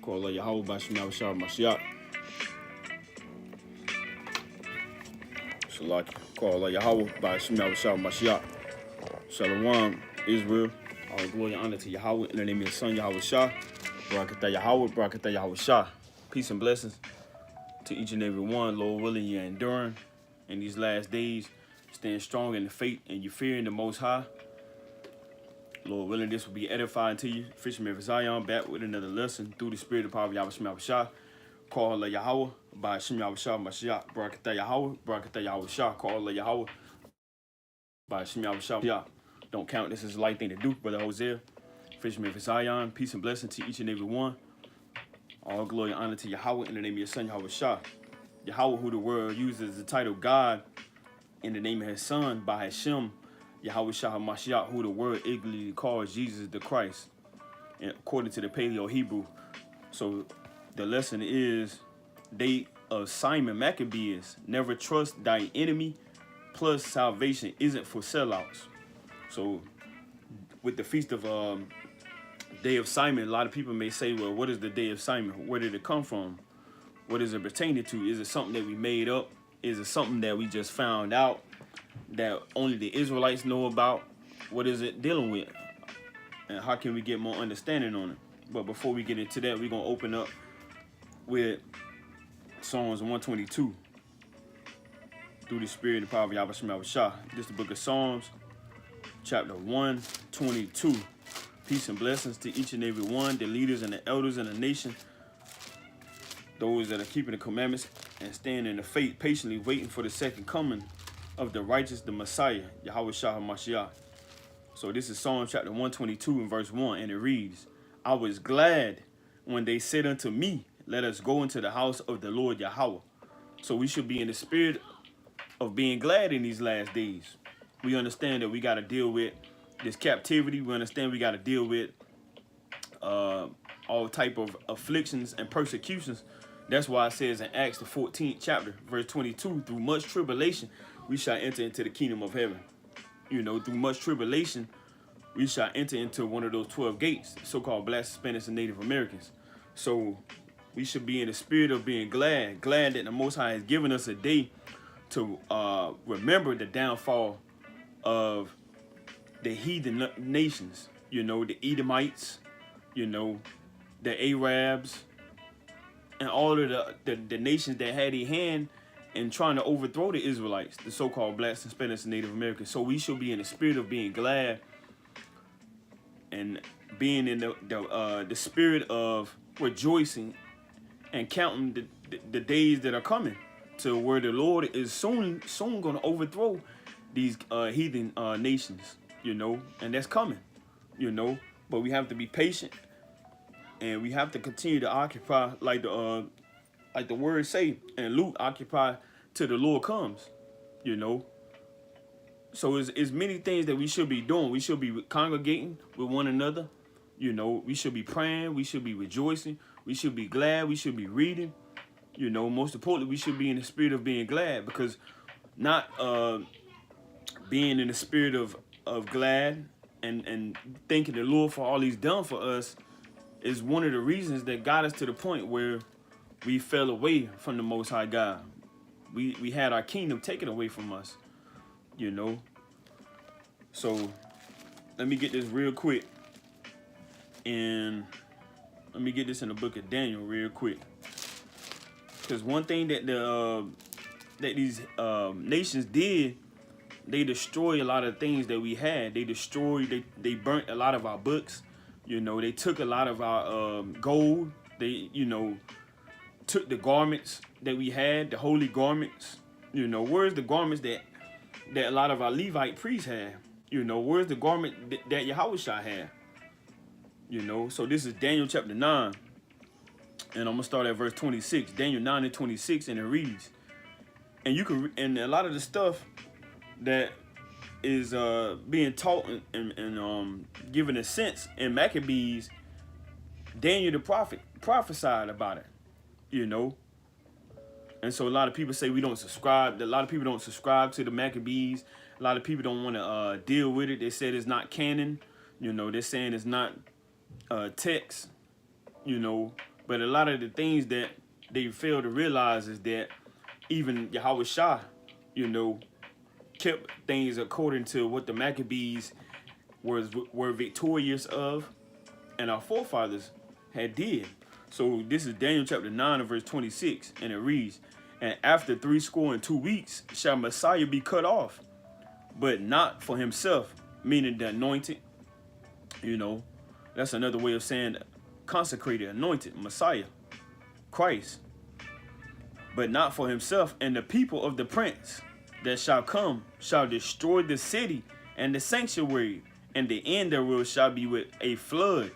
Call Yahweh by Shema Shah Mashiach. Shalak. Call Yahweh by Shema Shah Mashiach. Shalom, Israel. All glory and honor to Yahweh in the name of His Son, Yahweh Shah. Barakatah Yahweh, Barakatah Yahweh Shah. Peace and blessings to each and every one. Lord willing, you're enduring in these last days. Stand strong in the faith and you fear in the Most High. Lord willing, this will be edifying to you. Fisherman of Zion, back with another lesson through the spirit of power of Yahweh Shema Shah. Call Yahweh by Shema Shah Mashiach. Barakatah Yahweh, Barakatah Yahweh Shah. Call Yahweh by Shema Shah. Don't count this as a light thing to do, Brother Hosea. Fisherman of Zion, peace and blessing to each and every one. All glory and honor to Yahweh in the name of your Son, Yahweh Shah. Yahweh, who the world uses the title God in the name of His Son, by Hashem, Yahweh Shah HaMashiach, who the world ignorantly calls Jesus the Christ, and according to the Paleo Hebrew. So the lesson is, Day of Simon Maccabees, never trust thy enemy, plus salvation isn't for sellouts. So with the feast of Day of Simon, a lot of people may say, well, what is the Day of Simon? Where did it come from? What is it pertaining to? Is it something that we made up? Is it something that we just found out that only the Israelites know about? What is it dealing with? And how can we get more understanding on it? But before we get into that, we're going to open up with Psalms 122. Through the spirit and power of Yahweh Shema Shah. This is the book of Psalms, chapter 122. Peace and blessings to each and every one, the leaders and the elders in the nation, those that are keeping the commandments and staying in the faith, patiently waiting for the second coming of the righteous, the Messiah, Yahweh Shah HaMashiach. So this is Psalm chapter 122 and verse 1, and it reads, I was glad when they said unto me, let us go into the house of the Lord Yahweh. So we should be in the spirit of being glad in these last days. We understand that we got to deal with this captivity. We understand we got to deal with all type of afflictions and persecutions. That's why it says in Acts the 14th chapter, verse 22, through much tribulation, we shall enter into the kingdom of heaven. You know, through much tribulation, we shall enter into one of those 12 gates, so-called Black, Hispanics, and Native Americans. So we should be in the spirit of being glad that the Most High has given us a day to remember the downfall of the heathen nations, you know, the Edomites, you know, the Arabs, and all of the nations that had a hand in trying to overthrow the Israelites, the so-called Blacks, Hispanics, and Native Americans. So we should be in the spirit of being glad and being in the spirit of rejoicing and counting the days that are coming to where the Lord is soon going to overthrow these heathen nations, you know, and that's coming, you know. But we have to be patient, and we have to continue to occupy, like the word say in Luke, occupy till the Lord comes, you know. So it's many things that we should be doing. We should be congregating with one another, you know. We should be praying. We should be rejoicing. We should be glad. We should be reading. You know, most importantly, we should be in the spirit of being glad, because not being in the spirit of glad and thanking the Lord for all He's done for us is one of the reasons that got us to the point where we fell away from the Most High God. We had our kingdom taken away from us, you know. So let me get this real quick, and let me get this in the book of Daniel real quick. Because one thing that these nations did, they destroyed a lot of things that we had. They destroyed, they burnt a lot of our books. You know, they took a lot of our gold. They, you know, took the garments that we had, the holy garments. You know, where's the garments that a lot of our Levite priests had? You know, where's the garment that Yahushua had? You know, so this is Daniel chapter 9. And I'm going to start at verse 26. Daniel 9 and 26, and it reads. And you can, and a lot of the stuff that is being taught and given a sense in Maccabees, Daniel the prophet prophesied about it, you know. And so a lot of people say we don't subscribe. A lot of people don't subscribe to the Maccabees. A lot of people don't want to deal with it. They said it's not canon. You know, they're saying it's not text, you know, But a lot of the things that they fail to realize is that even Yahweh Shah, you know, kept things according to what the Maccabees were victorious of, and our forefathers had did. So this is Daniel chapter 9 and verse 26, and it reads, "And after 62 weeks shall Messiah be cut off, but not for himself," meaning the anointed. You know, that's another way of saying consecrated, anointed, Messiah, Christ. "But not for himself, and the people of the prince that shall come shall destroy the city and the sanctuary, and the end thereof shall be with a flood,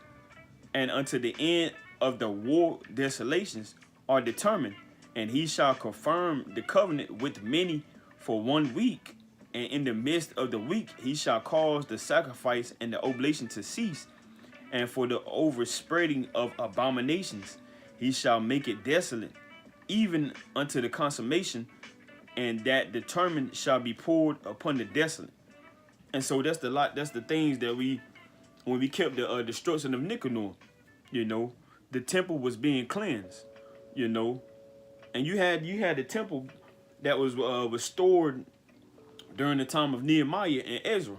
and unto the end of the war desolations are determined, and he shall confirm the covenant with many for 1 week, and in the midst of the week he shall cause the sacrifice and the oblation to cease, and for the overspreading of abominations he shall make it desolate, even unto the consummation, and that determined shall be poured upon the desolate." And so that's the things that when we kept the destruction of Nicanor, you know, the temple was being cleansed, you know, and you had the temple that was restored during the time of Nehemiah and Ezra,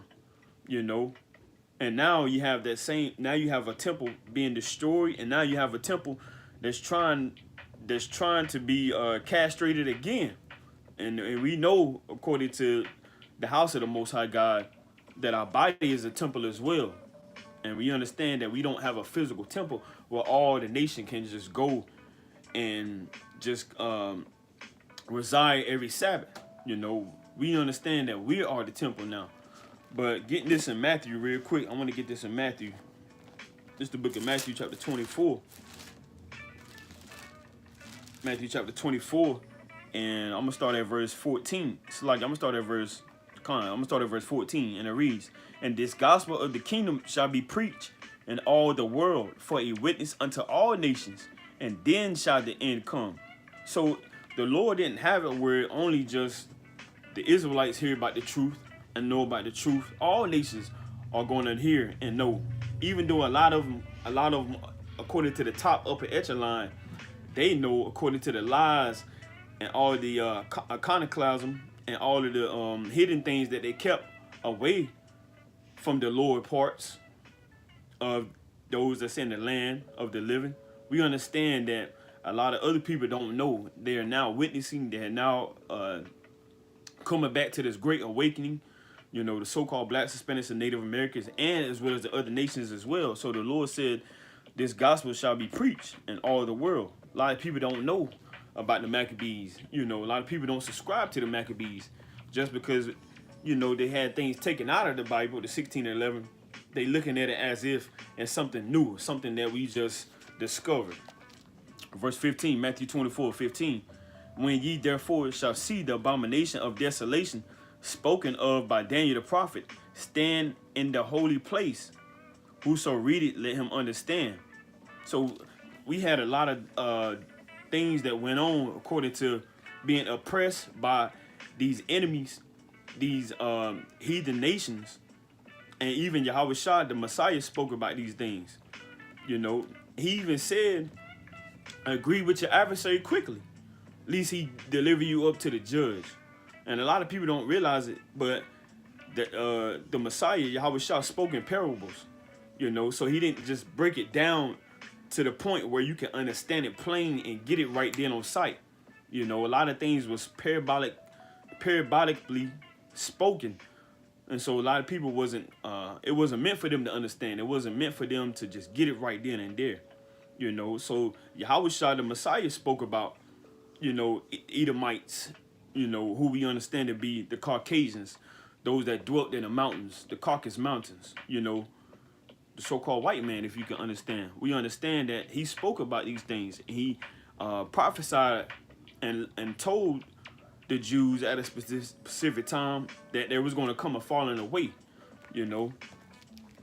you know, and now you have now you have a temple being destroyed, and now you have a temple that's trying to be castrated again, and we know, according to the house of the Most High God, that our body is a temple as well. And we understand that we don't have a physical temple where all the nation can just go and just reside every Sabbath. You know, we understand that we are the temple now. But getting this in Matthew real quick, I want to get this in Matthew. This is the book of Matthew chapter 24. Matthew chapter 24, and I'm going to start at verse 14. It's like I'm going to start at verse 14, and it reads, "And this gospel of the kingdom shall be preached in all the world for a witness unto all nations, and then shall the end come." So the Lord didn't have it where only just the Israelites hear about the truth and know about the truth. All nations are going to hear and know. Even though a lot of them, according to the top upper echelon, they know according to the lies and all the iconoclasm and all of the hidden things that they kept away from the lower parts of those that's in the land of the living. We understand that a lot of other people don't know. They are now witnessing. They are now coming back to this great awakening. You know, the so-called blacks, Hispanics, and Native Americans, and as well as the other nations as well. So the Lord said, "This gospel shall be preached in all the world." A lot of people don't know about the Maccabees. You know, a lot of people don't subscribe to the Maccabees just because, you know, they had things taken out of the Bible, the 1611. They looking at it as if it's something new, something that we just discovered. Verse 15, Matthew 24:15. "When ye therefore shall see the abomination of desolation spoken of by Daniel the prophet stand in the holy place, whoso read it, let him understand." So we had a lot of things that went on according to being oppressed by these enemies, these heathen nations, and even Yahweh Shah, the Messiah, spoke about these things. You know, he even said, "Agree with your adversary quickly, lest he deliver you up to the judge." And a lot of people don't realize it, but the Messiah, Yahweh Shah, spoke in parables. You know, so he didn't just break it down to the point where you can understand it plain and get it right then on sight. You know, a lot of things was parabolically spoken. And so a lot of people it wasn't meant for them to understand. It wasn't meant for them to just get it right then and there. You know, so Yahweh Shah, the Messiah, spoke about, you know, Edomites, you know, who we understand to be the Caucasians, those that dwelt in the mountains, the Caucasus Mountains, you know, the so-called white man, if you can understand. We understand that he spoke about these things. He prophesied and told the Jews at a specific time that there was going to come a falling away, you know.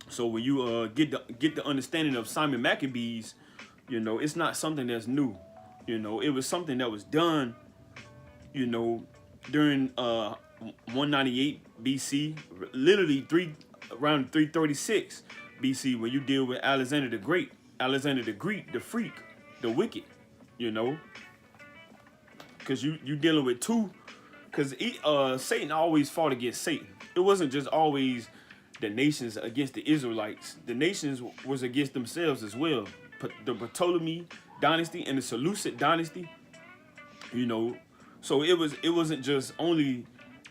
So when you get the understanding of Simon Maccabees, you know, it's not something that's new. You know, it was something that was done, you know, during 198 BC, literally around 336 BC, when you deal with Alexander the Great, the Freak, the wicked, because you dealing with two, because Satan always fought against Satan. It wasn't just always the nations against the Israelites. The nations was against themselves as well. The Ptolemy dynasty and the Seleucid dynasty, so it wasn't just only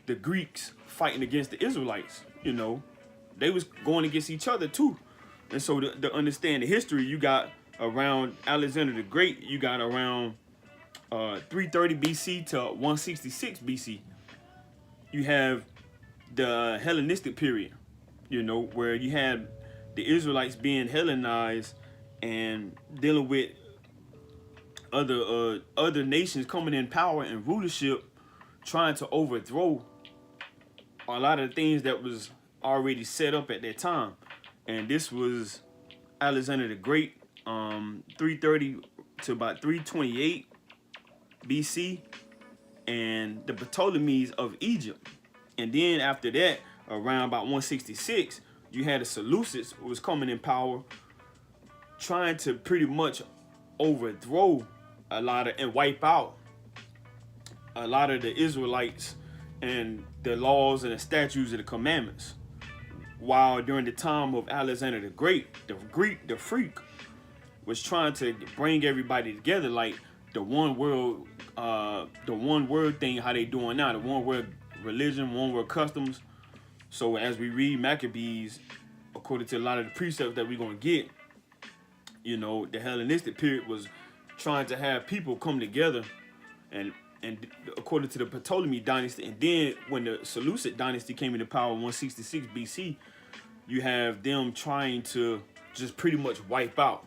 the Greeks fighting against the Israelites. They was going against each other too. And so to understand the history, you got around Alexander the Great, you got around 330 BC to 166 BC. You have the Hellenistic period, where you had the Israelites being Hellenized and dealing with other nations coming in power and rulership, trying to overthrow a lot of the things that was already set up at that time. And this was Alexander the Great, 330 to about 328 BC, and the Ptolemies of Egypt. And then after that, around about 166, you had the Seleucids who was coming in power, trying to pretty much overthrow a lot of and wipe out a lot of the Israelites and the laws and the statutes and the commandments. While during the time of Alexander the Great, the freak, was trying to bring everybody together, like the one world thing, how they doing now, the one world religion, one world customs. So as we read Maccabees, according to a lot of the precepts that we're gonna get, the Hellenistic period was trying to have people come together, and according to the Ptolemy dynasty, and then when the Seleucid dynasty came into power in 166 BC, you have them trying to just pretty much wipe out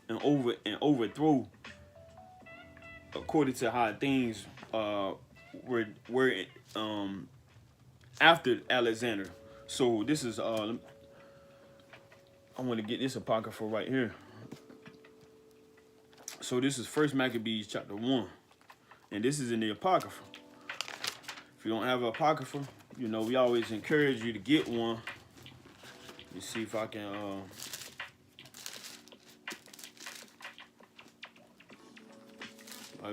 and overthrow, according to how things were after Alexander. So this is I want to get this apocrypha right here. So this is First Maccabees chapter 1, and this is in the apocrypha. If you don't have an apocrypha, we always encourage you to get one. Let me see if I can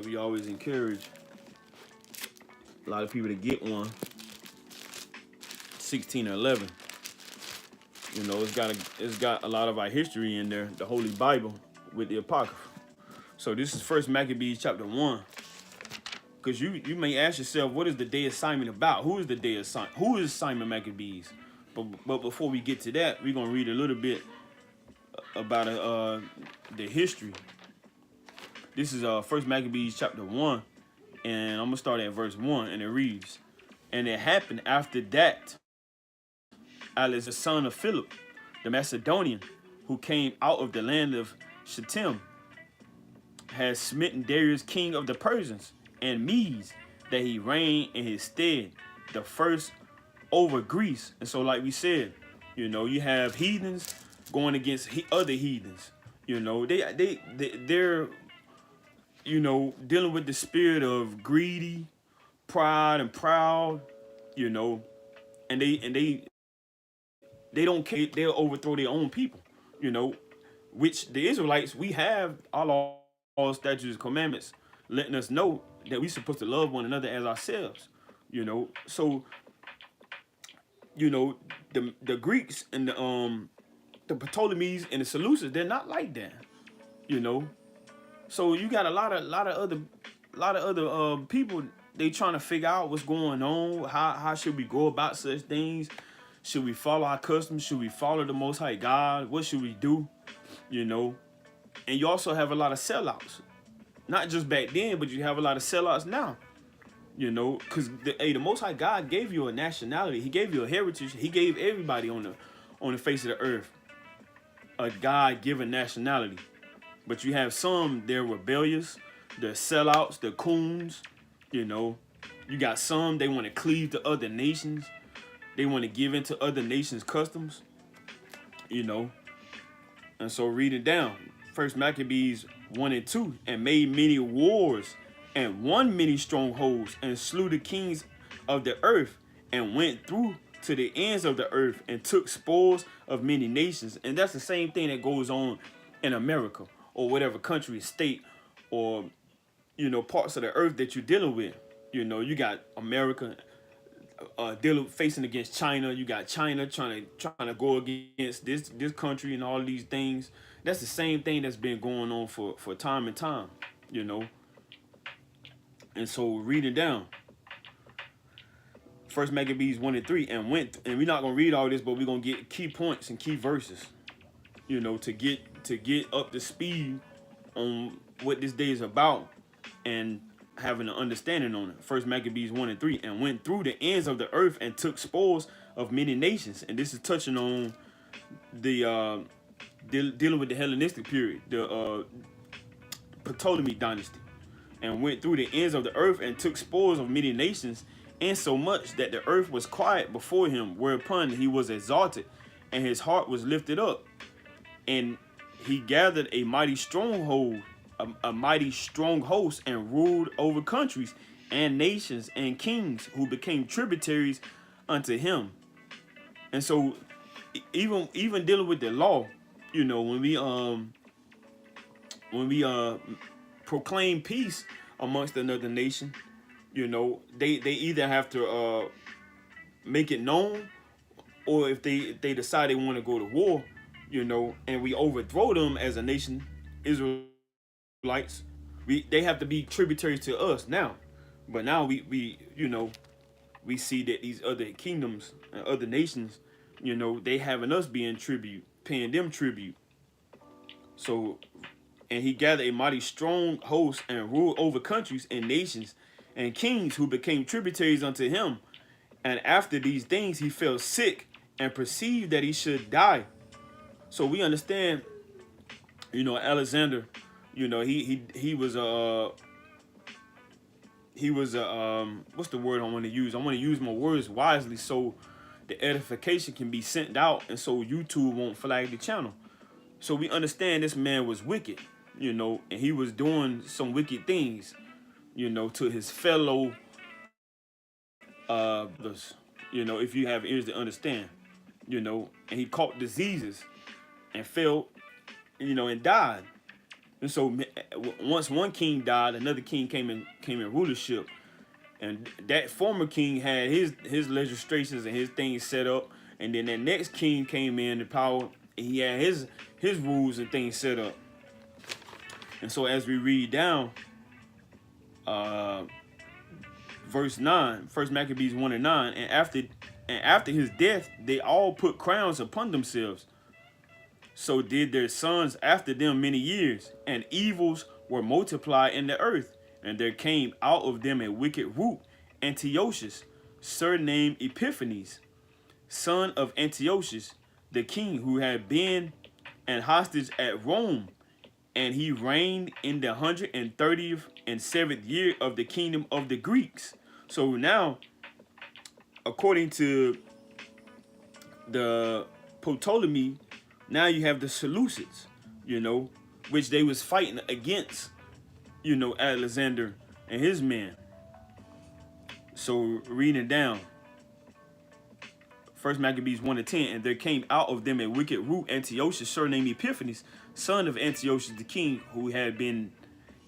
we always encourage a lot of people to get one. 1611. It's got a lot of our history in there, the Holy Bible with the apocrypha. So this is First Maccabees chapter 1. Because you may ask yourself, what is the day of Simon about? Who is the day of Simon? Who is Simon Maccabees? But before we get to that, we're gonna read a little bit about the history. This is First Maccabees chapter 1, and I'm gonna start at verse 1, and it reads, "And it happened after that, Alex, the son of Philip, the Macedonian, who came out of the land of Shittim, had smitten Darius, king of the Persians and Medes, that he reigned in his stead, the first over Greece." And so, like we said, you have heathens going against other heathens. They're dealing with the spirit of greedy, pride, and proud. And they don't care. They'll overthrow their own people. Which the Israelites, we have all statutes and commandments letting us know that we're supposed to love one another as ourselves. So the Greeks and the Ptolemies and the Seleucids, they're not like that. So you got a lot of other people. They trying to figure out what's going on. How should we go about such things? Should we follow our customs? Should we follow the Most High God? What should we do? And you also have a lot of sellouts. Not just back then, but you have a lot of sellouts now. Because the Most High God gave you a nationality. He gave you a heritage. He gave everybody on the face of the earth a God-given nationality. But you have some, they're rebellious, they're sellouts, they're coons. You got some, they want to cleave to other nations. They want to give into other nations' customs. And so read it down. First Maccabees 1 and 2, "And made many wars, and won many strongholds, and slew the kings of the earth, and went through to the ends of the earth, and took spoils of many nations." And that's the same thing that goes on in America, or whatever country, state, or parts of the earth that you're dealing with. You got America facing against China. You got China trying to go against this country and all these things. That's the same thing that's been going on for time and time, you know. And so reading down, First Maccabees 1:3, and we're not gonna read all this, but we're gonna get key points and key verses, to get up to speed on what this day is about and having an understanding on it. First Maccabees 1:3, and went through the ends of the earth and took spoils of many nations. And this is touching on the dealing with the Hellenistic period, the Ptolemy dynasty, and went through the ends of the earth and took spoils of many nations, insomuch that the earth was quiet before him, whereupon he was exalted, and his heart was lifted up, and he gathered a mighty stronghold, a mighty strong host, and ruled over countries and nations and kings who became tributaries unto him. And so even dealing with the law, when we proclaim peace amongst another nation, they either have to make it known, or if they decide they want to go to war, and we overthrow them as a nation, Israelites, they have to be tributaries to us now. But now we see that these other kingdoms and other nations, they having us being tribute, paying them tribute. So, and he gathered a mighty strong host and ruled over countries and nations and kings who became tributaries unto him. And after these things he fell sick and perceived that he should die. So we understand, Alexander, he was what's the word I want to use? I want to use my words wisely so the edification can be sent out, and so YouTube won't flag the channel. So we understand this man was wicked, and he was doing some wicked things, to his fellow if you have ears to understand, and he caught diseases and fell, and died. And so once one king died, another king came in rulership, and that former king had his legislations and his things set up, and then that next king came in power, and he had his rules and things set up. And so as we read down, verse 9, First Maccabees 1:9, and after his death, they all put crowns upon themselves. So did their sons after them many years, and evils were multiplied in the earth. And there came out of them a wicked root, Antiochus, surnamed Epiphanes, son of Antiochus, the king, who had been an hostage at Rome. And he reigned in the 137th year of the kingdom of the Greeks. So now, according to the Ptolemy, now you have the Seleucids, which they was fighting against, Alexander and his men. So reading down, First Maccabees 1:10, and there came out of them a wicked root, Antiochus, surnamed Epiphanes, son of Antiochus the king, who had been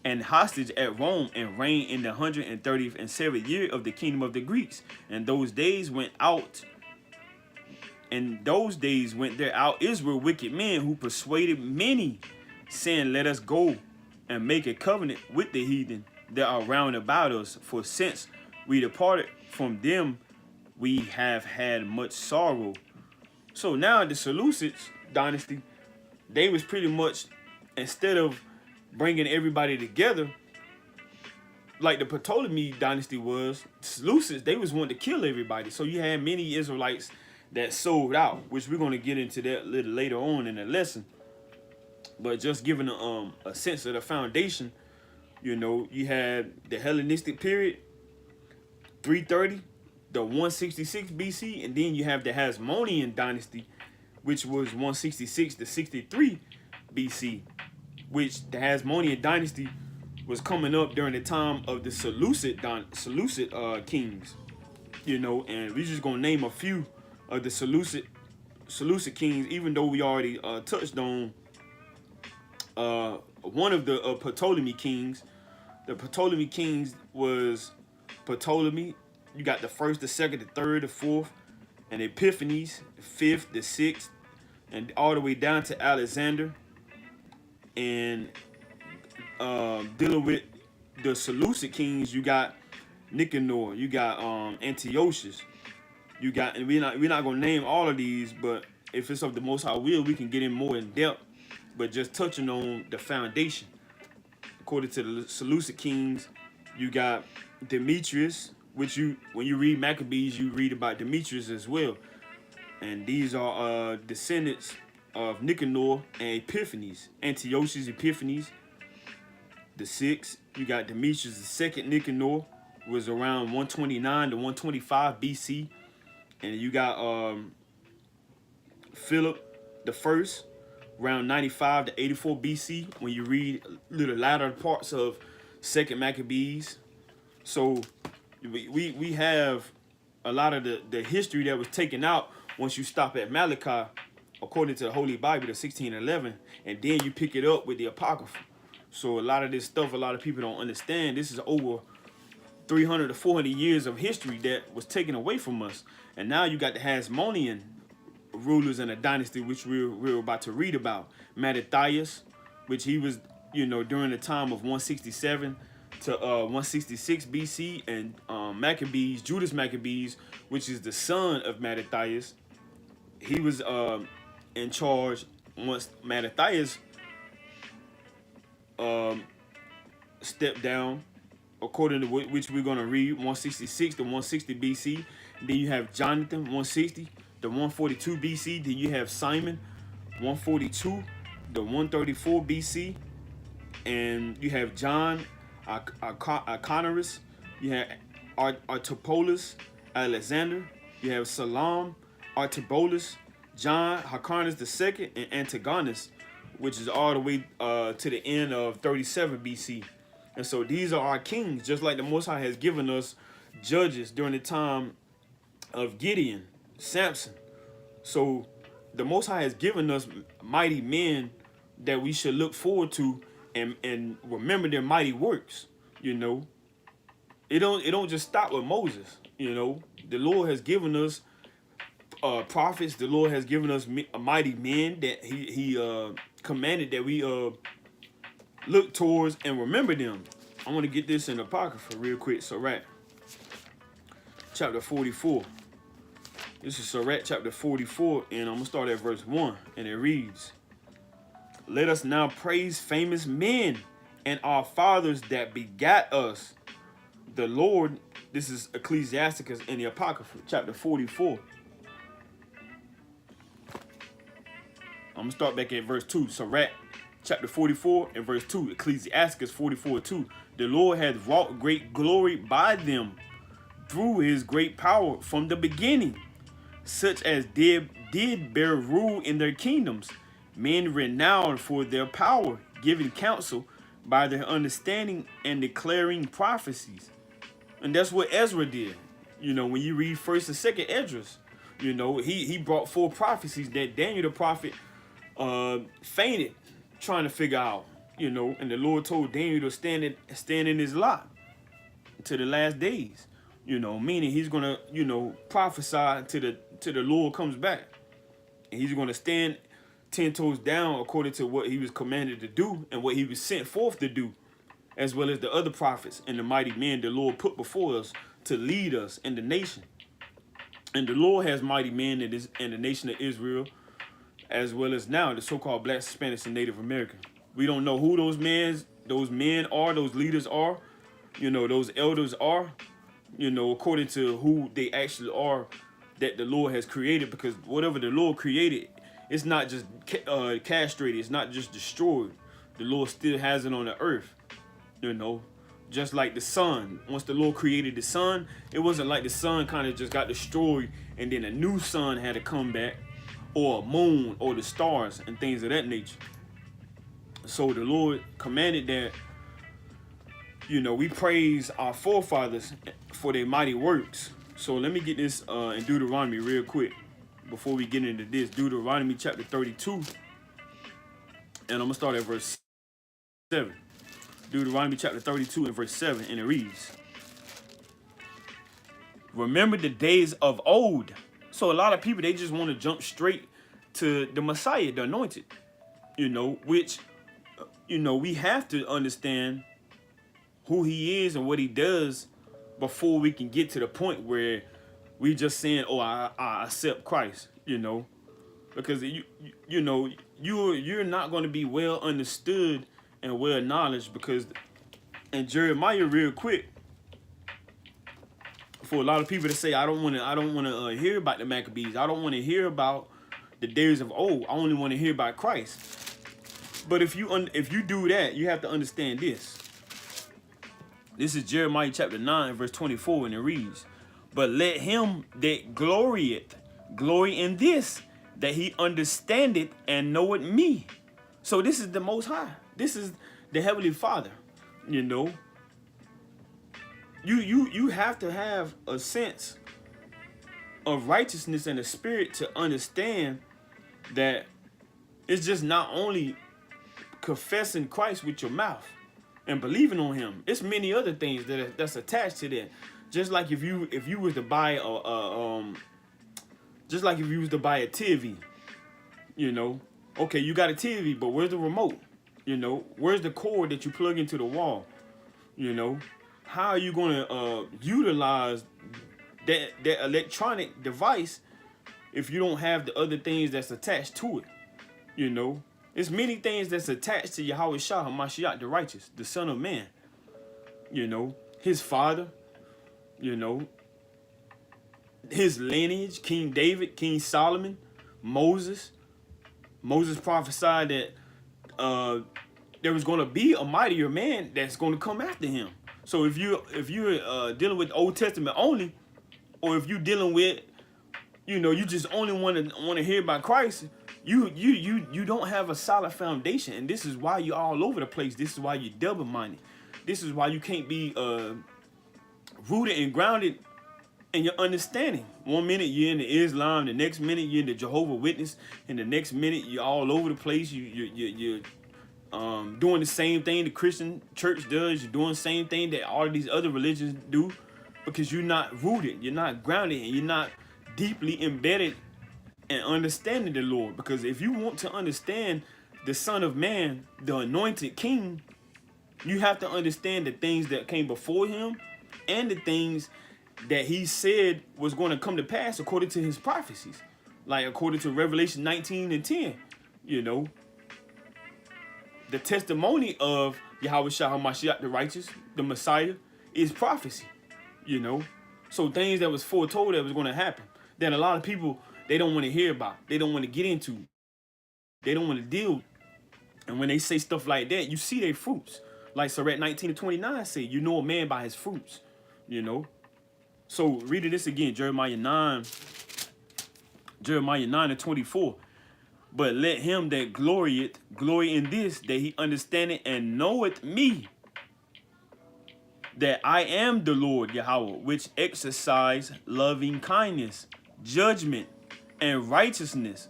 an hostage at Rome, and reigned in the 137th year of the kingdom of the Greeks. And those days went there out Israel wicked men, who persuaded many, saying, let us go and make a covenant with the heathen that are round about us. For since we departed from them, we have had much sorrow. So now the Seleucids dynasty, they was pretty much, instead of bringing everybody together like the Ptolemy dynasty was, Seleucids, they was wanting to kill everybody. So you had many Israelites that sold out, which we're going to get into that a little later on in the lesson. But just giving a sense of the foundation, you had the Hellenistic period, 330, the 166 BC, and then you have the Hasmonean dynasty, which was 166 to 63 BC, which the Hasmonean dynasty was coming up during the time of the Seleucid kings, and we're just going to name a few of the Seleucid kings, even though we already touched on one of the Ptolemy kings. The Ptolemy kings was Ptolemy. You got the first, the second, the third, the fourth, and Epiphanes, the fifth, the sixth, and all the way down to Alexander. And dealing with the Seleucid kings, you got Nicanor, you got Antiochus, you got, and we're not gonna name all of these, but if it's of the Most High will, we can get in more in depth. But just touching on the foundation, according to the Seleucid kings, you got Demetrius, which when you read Maccabees, you read about Demetrius as well, and these are descendants of Nicanor and Epiphanes, Antiochus, Epiphanes. The sixth, you got Demetrius the second. Nicanor was around 129 to 125 BC, and you got Philip the first, around 95 to 84 BC. When you read little latter parts of Second Maccabees, so we have a lot of the history that was taken out once you stop at Malachi, according to the Holy Bible, the 1611, and then you pick it up with the Apocrypha. So a lot of this stuff, a lot of people don't understand. This is over 300 to 400 years of history that was taken away from us. And now you got the Hasmonean rulers in a dynasty, which we're about to read about. Mattathias, which he was, during the time of 167 to 166 BC, and Maccabees, Judas Maccabees, which is the son of Mattathias. He was in charge once Mattathias stepped down, according to which we're going to read, 166 to 160 BC. Then you have Jonathan, 160 to 142 BC. Then you have Simon, 142 to 134 BC. And you have John, Iconorus. You have Artapolus, Alexander. You have Salam, Artabolus, John, Hyrcanus II, and Antigonus, which is all the way to the end of 37 BC. And so these are our kings, just like the Most High has given us judges during the time of Gideon, Samson. So the Most High has given us mighty men that we should look forward to and remember their mighty works. It don't just stop with Moses. The Lord has given us prophets. The Lord has given us mighty men that he commanded that we look towards and remember them. I want to get this in the Apocrypha real quick. Sirach, chapter 44. This is Sirach, chapter 44, and I'm going to start at verse 1, and it reads, "Let us now praise famous men and our fathers that begat us. The Lord," this is Ecclesiasticus in the Apocrypha, chapter 44. I'm going to start back at verse 2. Sirach, chapter 44 and verse 2. Ecclesiasticus 44:2. "The Lord hath wrought great glory by them through his great power from the beginning, such as did bear rule in their kingdoms, men renowned for their power, giving counsel by their understanding and declaring prophecies." And that's what Ezra did. When you read 1st and 2nd Esdras, he brought forth prophecies that Daniel the prophet fainted trying to figure out, and the Lord told Daniel to stand in his lot to the last days, meaning he's gonna, prophesy till the Lord comes back, and he's gonna stand 10 toes down according to what he was commanded to do and what he was sent forth to do, as well as the other prophets and the mighty men the Lord put before us to lead us in the nation. And the Lord has mighty men in the nation of Israel, as well as now the so-called Black, Spanish, and Native American. We don't know who those men are, those leaders are, those elders are, according to who they actually are that the Lord has created, because whatever the Lord created, it's not just castrated, it's not just destroyed. The Lord still has it on the earth, just like the sun. Once the Lord created the sun, it wasn't like the sun kind of just got destroyed and then a new sun had to come back, or a moon, or the stars, and things of that nature. So the Lord commanded that, we praise our forefathers for their mighty works. So let me get this in Deuteronomy real quick before we get into this. Deuteronomy chapter 32, and I'm going to start at verse 7. Deuteronomy chapter 32 and verse 7, and it reads, remember the days of old. So a lot of people, they just want to jump straight to the Messiah, the anointed, which, we have to understand who he is and what he does before we can get to the point where we just saying, oh, I accept Christ, because you're not going to be well understood and well acknowledged, because in Jeremiah, real quick, for a lot of people to say, I don't want to hear about the Maccabees, I don't want to hear about the days of old, I only want to hear about Christ. But if you do that, you have to understand this. This is Jeremiah chapter 9 verse 24, and it reads, but let him that glorieth glory in this, that he understandeth and knoweth me. So this is the Most High. This is the Heavenly Father. You have to have a sense of righteousness and a spirit to understand that it's just not only confessing Christ with your mouth and believing on him. It's many other things that's attached to that. Just like if you was to buy just like if you was to buy a TV, okay, you got a TV, but where's the remote? Where's the cord that you plug into the wall? How are you going to utilize that electronic device if you don't have the other things that's attached to it? It's many things that's attached to Yahweh Shah HaMashiach, the righteous, the Son of Man. His father, his lineage, King David, King Solomon, Moses. Moses prophesied that there was going to be a mightier man that's going to come after him. So if you're dealing with the Old Testament only, or if you're dealing with, you just only want to hear about Christ, you don't have a solid foundation, and this is why you're all over the place. This is why you're double-minded. This is why you can't be rooted and grounded in your understanding. One minute you're into Islam, the next minute you're into Jehovah's Witness, and the next minute you're all over the place. You're doing the same thing the Christian church does. You're doing the same thing that all of these other religions do, because you're not rooted, you're not grounded, and you're not deeply embedded and understanding the Lord. Because if you want to understand the Son of Man, the anointed King, you have to understand the things that came before him and the things that he said was going to come to pass according to his prophecies, like according to Revelation 19 and 10. The testimony of Yahweh Shah HaMashiach, the righteous, the Messiah, is prophecy. So things that was foretold that was going to happen, that a lot of people, they don't want to hear about, they don't want to get into, they don't want to deal with. And when they say stuff like that, you see their fruits. Like Sirach 19 and 29 say, you know a man by his fruits. So reading this again, Jeremiah 9 and 24. But let him that glorieth glory in this, that he understandeth and knoweth me, that I am the Lord Yahweh, which exercise loving kindness, judgment, and righteousness.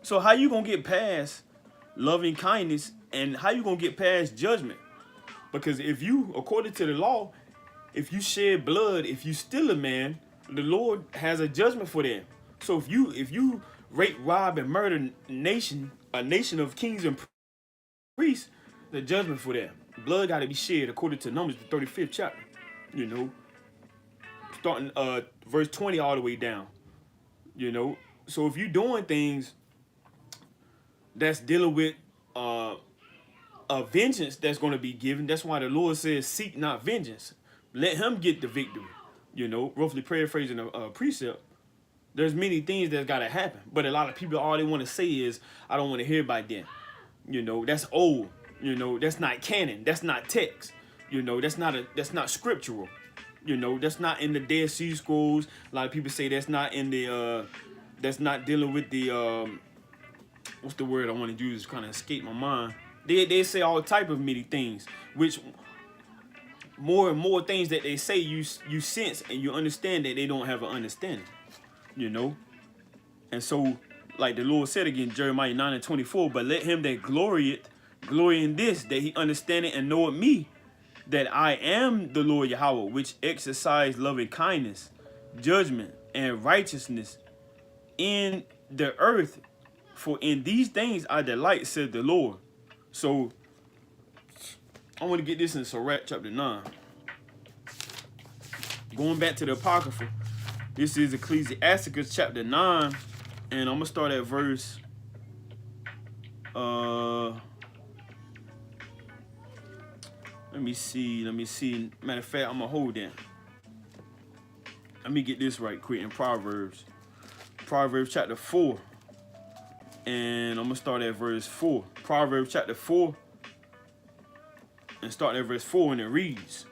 So how you gonna get past loving kindness, and how you gonna get past judgment? Because if you, according to the law, if you shed blood, if you steal a man, the Lord has a judgment for that. So if you rape, rob, and murder a nation of kings and priests, the judgment for that. Blood got to be shed according to Numbers, the 35th chapter. Starting verse 20 all the way down. So if you're doing things that's dealing with a vengeance that's going to be given, that's why the Lord says, seek not vengeance. Let him get the victory. Roughly paraphrasing a precept. There's many things that's got to happen. But a lot of people, all they want to say is, I don't want to hear about that. That's old. That's not canon. That's not text. That's not scriptural. That's not in the Dead Sea Scrolls. A lot of people say that's not in the, that's not dealing with the, what's the word I want to use? It's kind of escaped my mind. They say all type of many things, which more and more things that they say, you sense and you understand that they don't have an understanding. And so, like the Lord said again, Jeremiah 9 and 24, but let him that glorieth Glory in this, that he understandeth and knoweth me, that I am the Lord Yahweh, which exercise loving kindness, judgment, and righteousness in the earth. For in these things I delight, said the Lord. So I want to get this in Sellouts chapter 9. Going back to the Apocrypha, this is Ecclesiasticus chapter 9, and I'm going to start at verse let me see. Matter of fact, I'm going to hold that. Let me get this right quick in Proverbs chapter 4, and I'm going to start at verse 4. Proverbs chapter 4, and start at verse 4, and it reads,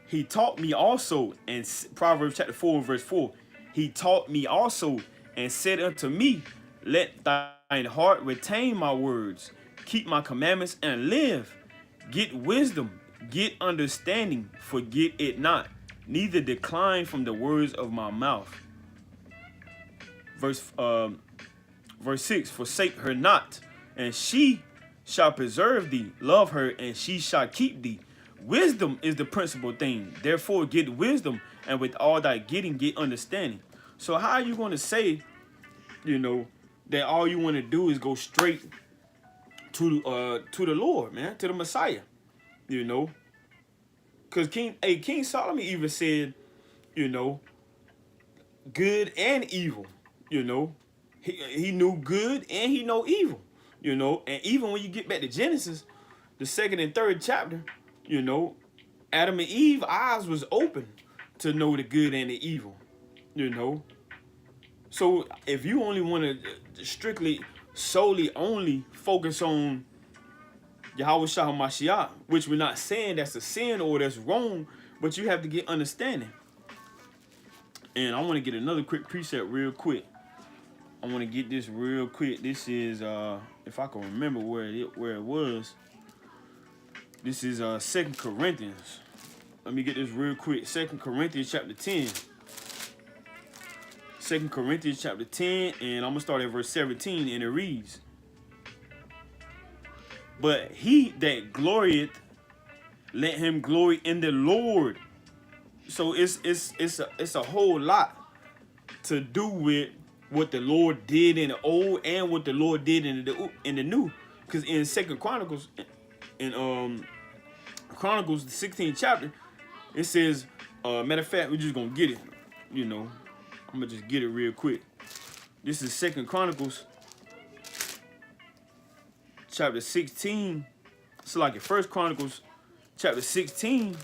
he taught me also, and Proverbs chapter 4 and verse 4, he taught me also and said unto me, let thine heart retain my words, keep my commandments and live. Get wisdom, get understanding, forget it not, neither decline from the words of my mouth. Verse 6, forsake her not, and she shall preserve thee. Love her, and she shall keep thee. Wisdom is the principal thing. Therefore, get wisdom, and with all thy getting, get understanding. So how are you going to say, that all you want to do is go straight to the Lord, man, to the Messiah, Because King Solomon even said, good and evil, He knew good and he know evil, And even when you get back to Genesis, the 2nd and 3rd chapter, Adam and Eve eyes was open to know the good and the evil, So if you only want to solely focus on Yahweh Shah Mashiach, which we're not saying that's a sin or that's wrong, but you have to get understanding. And I want to get another quick precept real quick. I want to get this real quick. This is, if I can remember where it was. This is 2 Corinthians. Let me get this real quick. 2 Corinthians chapter 10. 2 Corinthians chapter 10, and I'm going to start at verse 17, and it reads, but he that glorieth, let him glory in the Lord. So it's a whole lot to do with what the Lord did in the old and what the Lord did in the new. Because in 2 Chronicles, Chronicles, the 16th chapter, it says, matter of fact, we're just gonna get it. I'm gonna just get it real quick. This is 2 Chronicles chapter 16. So like in 1 Chronicles chapter 16.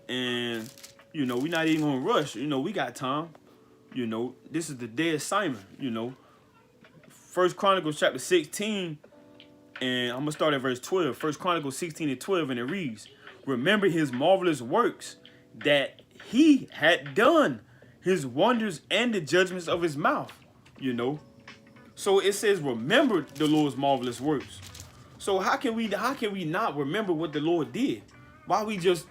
And we're not even gonna rush. We got time. This is the day of Simon, 1 Chronicles chapter 16. And I'm gonna start at verse 12. 1 Chronicles 16 and 12, and it reads, remember his marvelous works that he had done, his wonders and the judgments of his mouth, So it says, remember the Lord's marvelous works. So how can we not remember what the Lord did? Why we just,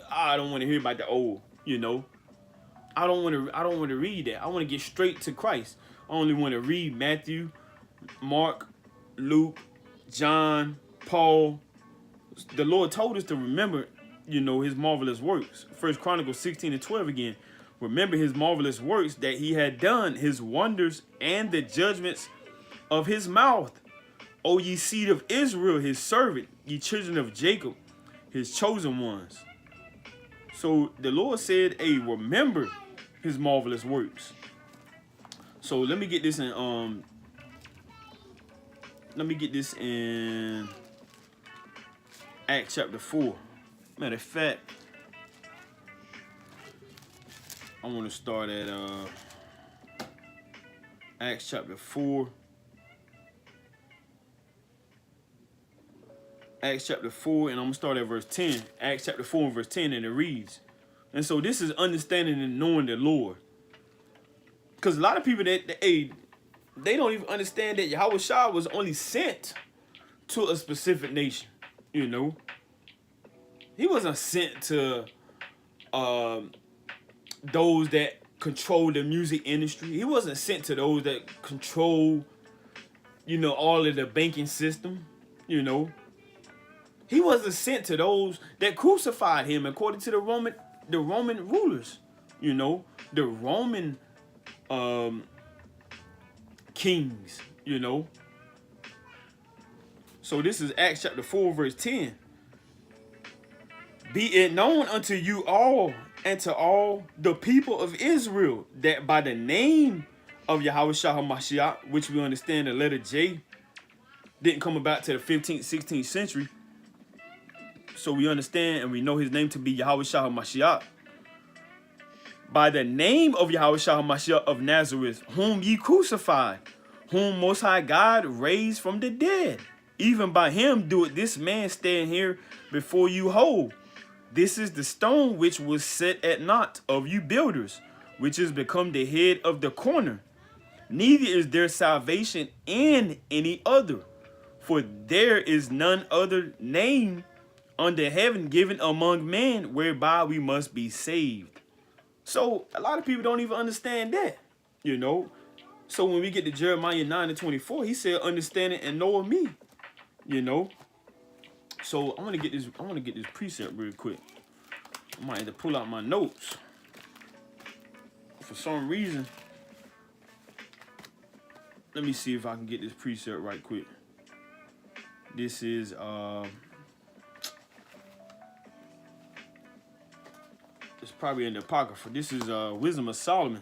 I don't want to hear about the old, I don't want to read that. I want to get straight to Christ. I only want to read Matthew, Mark, Luke, John, Paul. The Lord told us to remember, his marvelous works. 1 Chronicles 16 and 12 again. Remember his marvelous works that he had done, his wonders and the judgments of his mouth. O ye seed of Israel, his servant, ye children of Jacob, his chosen ones. So the Lord said, hey, remember his marvelous works. So let me get this in Acts chapter 4. Matter of fact, I want to start at Acts chapter 4. Acts chapter 4, and I'm going to start at verse 10. Acts chapter 4 and verse 10, and it reads. And so this is understanding and knowing the Lord. Because a lot of people, they don't even understand that Yahweh Shah was only sent to a specific nation, He wasn't sent to those that control the music industry. He wasn't sent to those that control, all of the banking system. You know, he wasn't sent to those that crucified him, according to the Roman rulers. You know, the Roman kings. You know. So this is Acts chapter 4, verse 10. Be it known unto you all and to all the people of Israel that by the name of Yahushua HaMashiach, which we understand the letter J didn't come about to the 15th, 16th century. So we understand and we know his name to be Yahushua HaMashiach. By the name of Yahushua HaMashiach of Nazareth, whom ye crucified, whom Most High God raised from the dead. Even by him doeth this man stand here before you whole. This is the stone which was set at naught of you builders, which is become the head of the corner. Neither is there salvation in any other, for there is none other name under heaven given among men whereby we must be saved. So a lot of people don't even understand that, you know. So when we get to Jeremiah 9:24, he said, understand it and know of me. You know, so I want to get this precept real quick. I might have to pull out my notes. For some reason, let me see if I can get this precept right quick. This is it's probably in the Apocrypha. This is Wisdom of Solomon.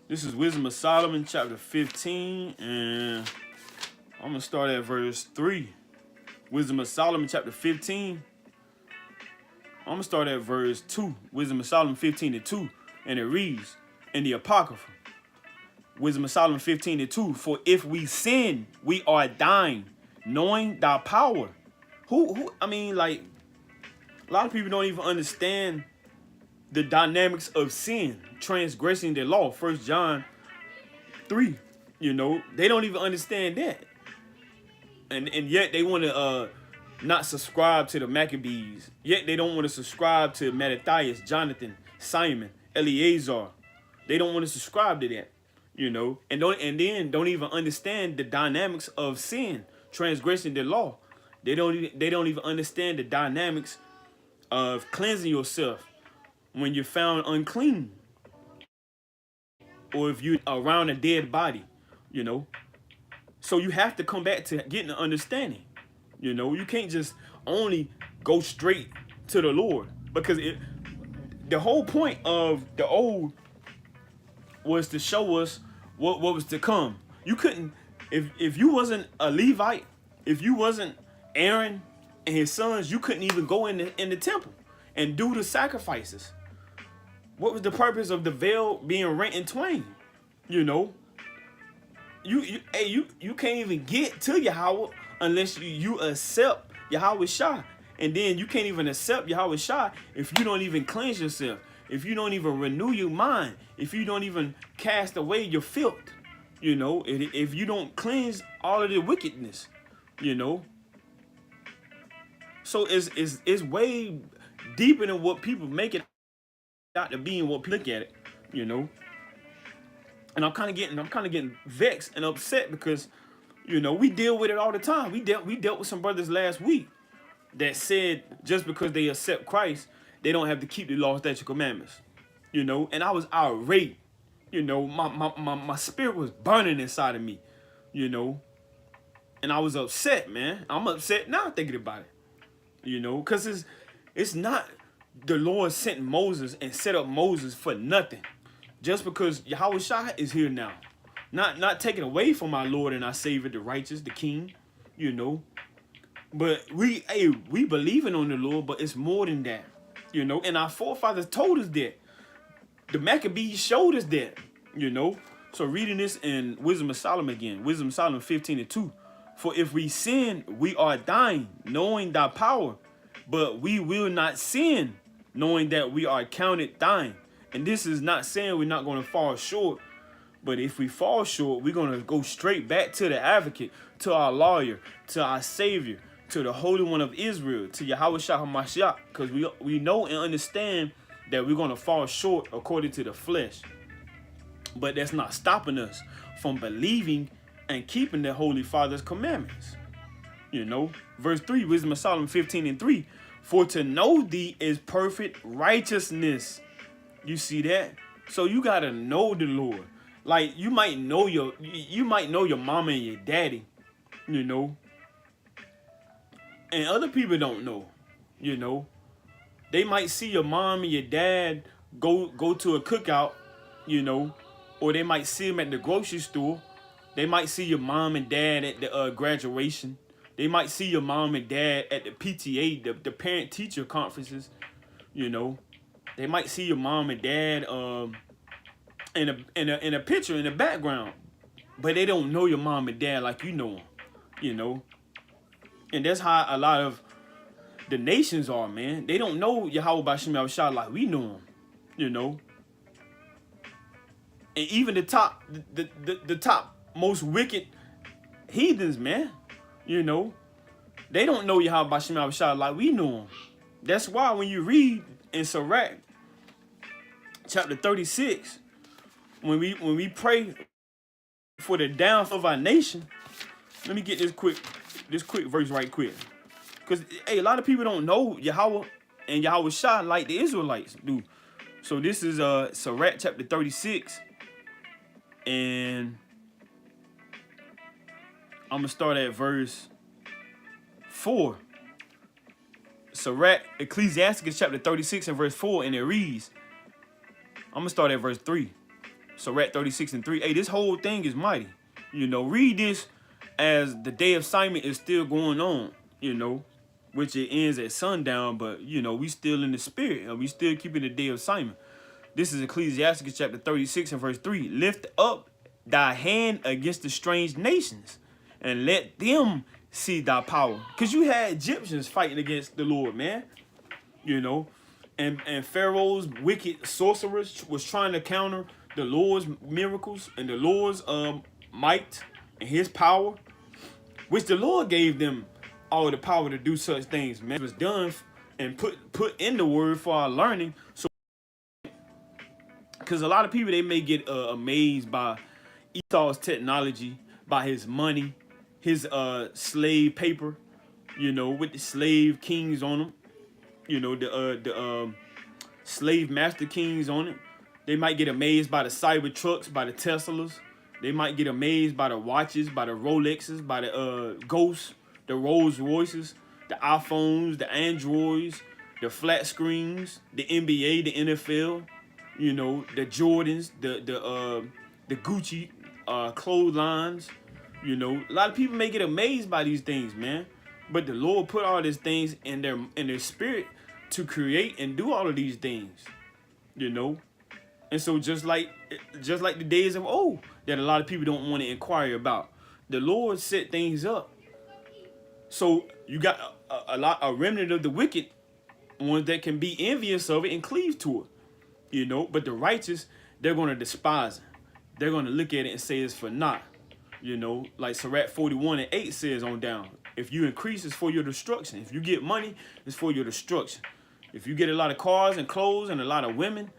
This is Wisdom of Solomon, chapter 15, and I'm going to start at verse 3. Wisdom of Solomon, chapter 15. I'm going to start at verse 2. Wisdom of Solomon 15:2. And it reads, in the Apocrypha, Wisdom of Solomon 15:2. For if we sin, we are dying, knowing thy power. I mean, like, a lot of people don't even understand the dynamics of sin, transgressing the law. 1 John 3. You know, they don't even understand that. And yet they want to not subscribe to the Maccabees. Yet they don't want to subscribe to Mattathias, Jonathan, Simon, Eleazar. They don't want to subscribe to that, you know. And then don't even understand the dynamics of sin, transgressing the law. They don't even understand the dynamics of cleansing yourself when you're found unclean, or if you're around a dead body, you know. So you have to come back to getting an understanding. You know, you can't just only go straight to the Lord, because the whole point of the old was to show us what was to come. You couldn't, if you wasn't a Levite, if you wasn't Aaron and his sons, you couldn't even go in the temple and do the sacrifices. What was the purpose of the veil being rent in twain? You know, you can't even get to Yahweh unless you accept Yahweh Shah. And then you can't even accept Yahweh Shah if you don't even cleanse yourself, if you don't even renew your mind, if you don't even cast away your filth, you know, if you don't cleanse all of the wickedness, you know. So it's way deeper than what people make it out to be and what people look at it, you know. And I'm kind of getting vexed and upset because, you know, we deal with it all the time. We dealt with some brothers last week that said just because they accept Christ, they don't have to keep the law, statutes, commandments, you know. And I was irate, you know. My spirit was burning inside of me, you know. And I was upset, man. I'm upset now thinking about it, you know, because it's not the Lord sent Moses and set up Moses for nothing. Just because Yahweh Shah is here now. Not taken away from our Lord and our Savior, the righteous, the King, you know. But we believing on the Lord, but it's more than that, you know. And our forefathers told us that. The Maccabees showed us that, you know. So reading this in Wisdom of Solomon again, Wisdom of Solomon 15:2. For if we sin, we are dying, knowing thy power, but we will not sin, knowing that we are counted dying. And this is not saying we're not going to fall short, but if we fall short, we're going to go straight back to the advocate, to our lawyer, to our Savior, to the Holy One of Israel, to Yahweh Shah HaMashiach, because we know and understand that we're going to fall short according to the flesh. But that's not stopping us from believing and keeping the Holy Father's commandments. You know, verse 3, Wisdom of Solomon 15:3. For to know thee is perfect righteousness. You see that? So you gotta know the Lord. Like you might know your mama and your daddy, you know, and other people don't know, you know. They might see your mom and your dad go to a cookout, you know, or they might see them at the grocery store. They might see your mom and dad at the graduation. They might see your mom and dad at the PTA, the parent-teacher conferences, you know. They might see your mom and dad in a picture in the background, but they don't know your mom and dad like you know them, you know. And that's how a lot of the nations are, man. They don't know Yahweh Bashim Yahushua like we know him, you know. And even the top most wicked heathens, man, you know, they don't know Yahweh Bashim Yahushua like we know him. That's why when you read in Sirach chapter 36, when we pray for the downfall of our nation, let me get this quick verse right quick. Because, hey, a lot of people don't know Yahweh and Yahweh Shah like the Israelites do. So this is Sirach chapter 36. And I'm going to start at verse 4. Sirach, Ecclesiasticus chapter 36 and verse 4. And it reads, I'm going to start at verse 3. Sirach 36 and 3. Hey, this whole thing is mighty. You know, read this as the day of Simon is still going on, you know, which it ends at sundown, but, you know, we still in the spirit, and we still keeping the day of Simon. This is Ecclesiasticus chapter 36 and verse 3. Lift up thy hand against the strange nations, and let them see thy power. Because you had Egyptians fighting against the Lord, man, you know, and Pharaoh's wicked sorcerers was trying to counter the Lord's miracles and the Lord's might and his power, which the Lord gave them all the power to do such things, man. It was done and put in the word for our learning. So, because a lot of people, they may get amazed by Esau's technology, by his money, his slave paper, you know, with the slave kings on them, you know, the slave master kings on it. They might get amazed by the cyber trucks, by the Teslas. They might get amazed by the watches, by the Rolexes, by the Ghosts, the Rolls Royces, the iPhones, the Androids, the flat screens, the NBA, the NFL, you know, the Jordans, the Gucci clotheslines. You know, a lot of people may get amazed by these things, man. But the Lord put all these things in their spirit to create and do all of these things, you know. And so just like the days of old that a lot of people don't want to inquire about, the Lord set things up. So you got a remnant of the wicked ones that can be envious of it and cleave to it, you know. But the righteous, they're going to despise it. They're going to look at it and say it's for naught, you know. Like Sirach 41 and 8 says on down. If you increase, it's for your destruction. If you get money, it's for your destruction. If you get a lot of cars and clothes and a lot of women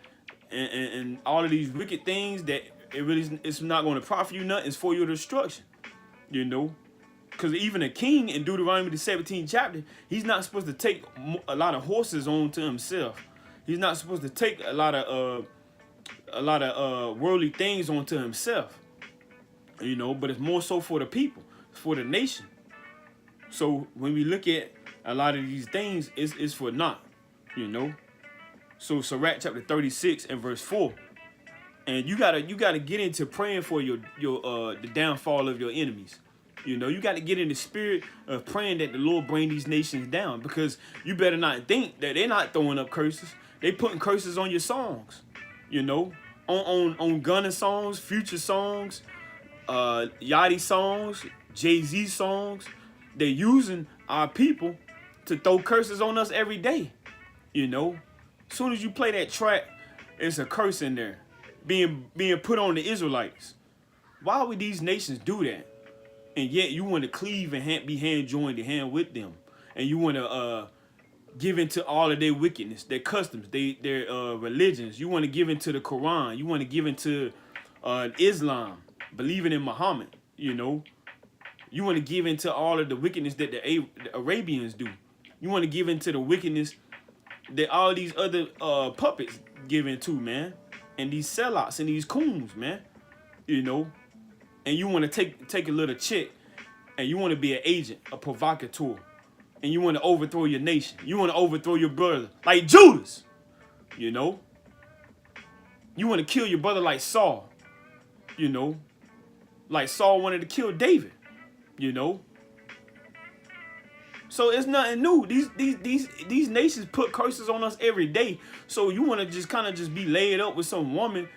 and all of these wicked things that it's not going to profit you nothing, it's for your destruction, you know. Because even a king in Deuteronomy the 17th chapter, he's not supposed to take a lot of horses on to himself. He's not supposed to take a lot of worldly things onto himself, you know. But it's more so for the people, it's for the nation. So when we look at a lot of these things, it's for naught, you know. So Sirach chapter 36 and verse 4, and you gotta get into praying for the downfall of your enemies. You know, you got to get in the spirit of praying that the Lord bring these nations down, because you better not think that they're not throwing up curses. They putting curses on your songs, you know, on Gunna songs, Future songs, Yachty songs, Jay-Z songs. They're using our people to throw curses on us every day, you know. As soon as you play that track, it's a curse in there being put on the Israelites. Why would these nations do that? And yet you want to cleave and be hand joined to hand with them. And you want to give into all of their wickedness, their customs, their religions. You want to give into the Quran. You want to give into Islam, believing in Muhammad, you know. You want to give into all of the wickedness that the Arabians do. You want to give into the wickedness that all these other puppets give into, man. And these sellouts and these coons, man. You know. And you want to take a little check. And you want to be an agent, a provocateur. And you want to overthrow your nation. You want to overthrow your brother. Like Judas. You know. You want to kill your brother like Saul. You know. Like Saul wanted to kill David. You know. So it's nothing new. These nations put curses on us every day. So you want to just kind of just be laid up with some woman,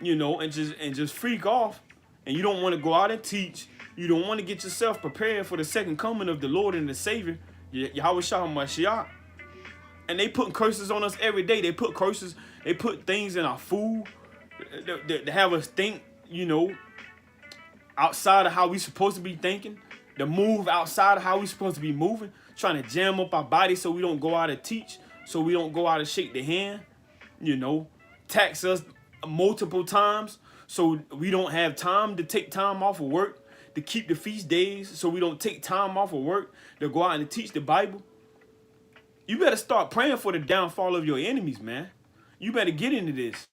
you know, and just freak off. And you don't want to go out and teach. You don't want to get yourself prepared for the second coming of the Lord and the Savior, Yahweh Mashiach. And they put curses on us every day. They put curses. They put things in our food that have us think, you know, outside of how we supposed to be thinking. To move outside of how we supposed to be moving. Trying to jam up our body so we don't go out and teach. So we don't go out and shake the hand. You know, tax us multiple times. So we don't have time to take time off of work. To keep the feast days. So we don't take time off of work. To go out and teach the Bible. You better start praying for the downfall of your enemies, man. You better get into this.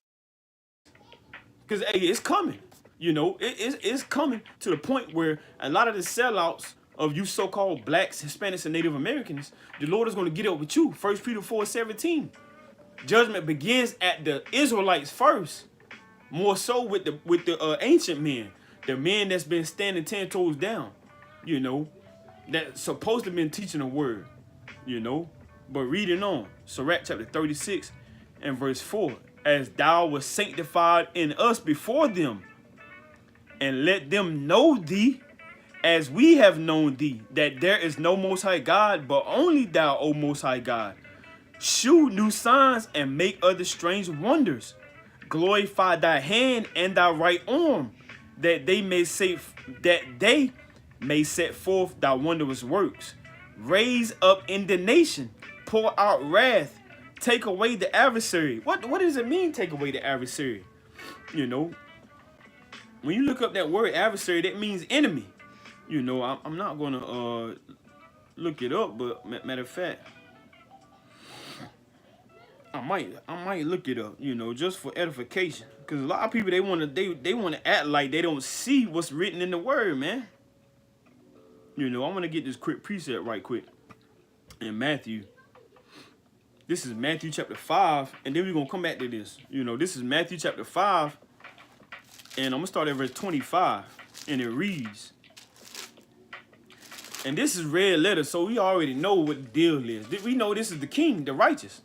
Because, hey, it's coming. You know, it's coming to the point where a lot of the sellouts of you so-called blacks, Hispanics, and Native Americans, the Lord is going to get up with you. 1 Peter 4:17. Judgment begins at the Israelites first. More so with the ancient men. The men that's been standing 10 toes down. You know, that's supposed to have been teaching the word. You know. But reading on, Sirach chapter 36 and verse 4. As thou wast sanctified in us before them, and let them know thee as we have known thee, that there is no Most High God, but only thou, O Most High God. Shew new signs and make other strange wonders. Glorify thy hand and thy right arm, that they may set forth thy wondrous works. Raise up indignation, pour out wrath, take away the adversary. What does it mean, take away the adversary? You know, when you look up that word adversary, that means enemy. You know, I'm not going to look it up, but matter of fact, I might look it up, you know, just for edification. Because a lot of people, they want to act like they don't see what's written in the word, man. You know, I'm going to get this quick precept right quick in Matthew. This is Matthew chapter 5, and then we're going to come back to this. You know, this is Matthew chapter 5, and I'm going to start at verse 25, and it reads, and this is red letter, so we already know what the deal is. We know this is the king, the righteous.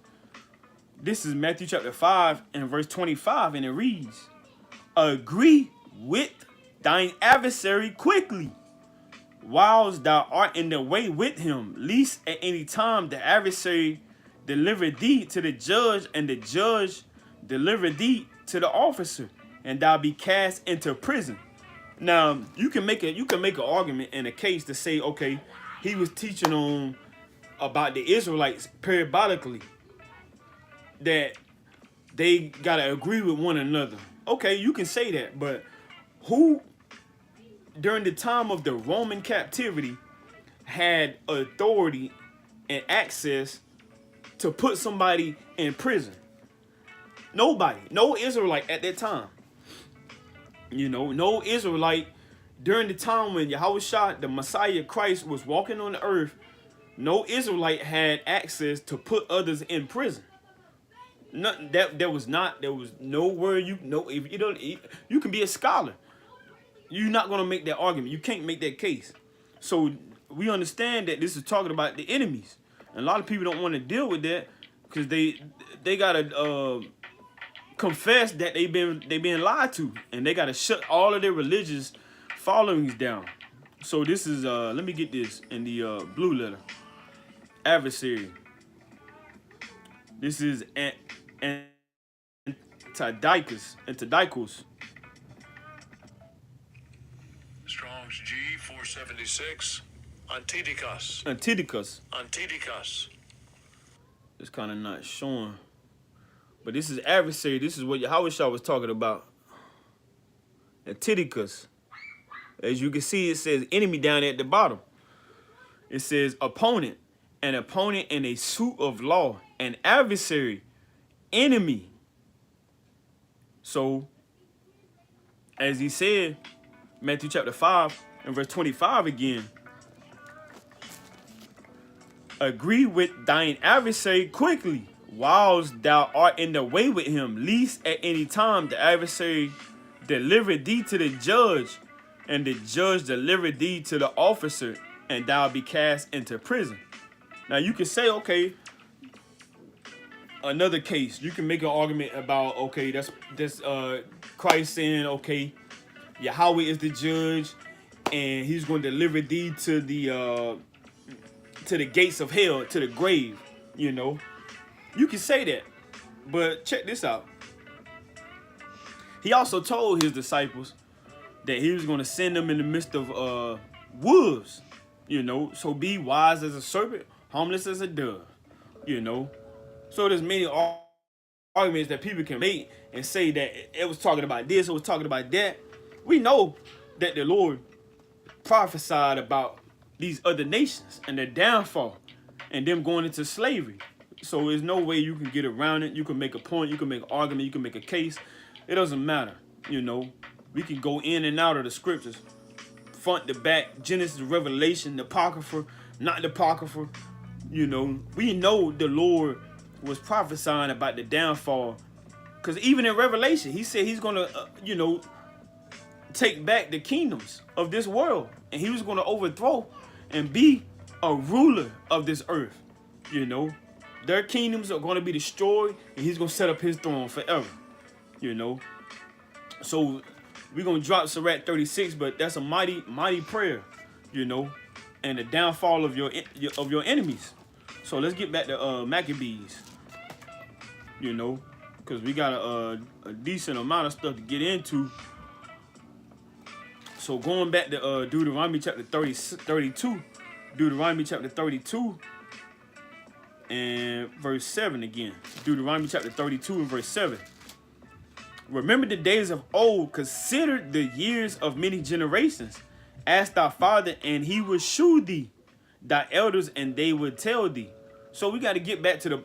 This is Matthew chapter 5 and verse 25, and it reads, agree with thine adversary quickly, whilst thou art in the way with him, lest at any time the adversary deliver thee to the judge, and the judge deliver thee to the officer, and thou be cast into prison. Now, you can make an argument in a case to say, okay, he was teaching on about the Israelites parabolically, that they gotta agree with one another. Okay, you can say that, but who during the time of the Roman captivity had authority and access to put somebody in prison? Nobody. No Israelite at that time. You know, no Israelite during the time when Yahushua, the Messiah Christ, was walking on the earth. No Israelite had access to put others in prison. Nothing there was nowhere you know. If you don't, you can be a scholar. You're not gonna make that argument. You can't make that case. So we understand that this is talking about the enemies. And a lot of people don't want to deal with that because they gotta confess that they been lied to, and they gotta shut all of their religious followings down. So this is let me get this in the blue letter. Adversary. This is Antidicus. Strong's G 476. Antidicus. It's kind of not showing. But this is adversary. This is what Yahushua was talking about. Antidicus. As you can see, it says enemy down at the bottom. It says opponent, an opponent in a suit of law, an adversary, enemy. So, as he said, Matthew chapter 5 and verse 25 again, agree with thine adversary quickly, whilst thou art in the way with him, lest at any time the adversary deliver thee to the judge, and the judge deliver thee to the officer, and thou be cast into prison. Now you can say, okay, another case, you can make an argument about, okay, that's Christ saying, okay, Yahweh is the judge, and he's going to deliver thee to the gates of hell, to the grave. You know, you can say that, but check this out. He also told his disciples that he was going to send them in the midst of wolves. You know, so be wise as a serpent, harmless as a dove. You know, so there's many arguments that people can make and say that it was talking about this, it was talking about that. We know that the Lord prophesied about these other nations and their downfall and them going into slavery. So there's no way you can get around it. You can make a point, you can make an argument, you can make a case. It doesn't matter. You know, we can go in and out of the scriptures, front to back, Genesis, Revelation, the Apocrypha, not the Apocrypha. You know, we know the Lord was prophesying about the downfall, because even in Revelation, he said he's going to, you know, take back the kingdoms of this world, and he was going to overthrow and be a ruler of this earth. You know, their kingdoms are going to be destroyed, and he's going to set up his throne forever. You know, so we're going to drop Sirach 36, but that's a mighty, mighty prayer, you know, and the downfall of your enemies. So let's get back to Maccabees, you know, because we got a decent amount of stuff to get into. So going back to Deuteronomy chapter 32, Deuteronomy chapter 32 and verse 7 again. Deuteronomy chapter 32 and verse 7. Remember the days of old, consider the years of many generations. Ask thy father, and he will shew thee, thy elders, and they will tell thee. So we got to get back to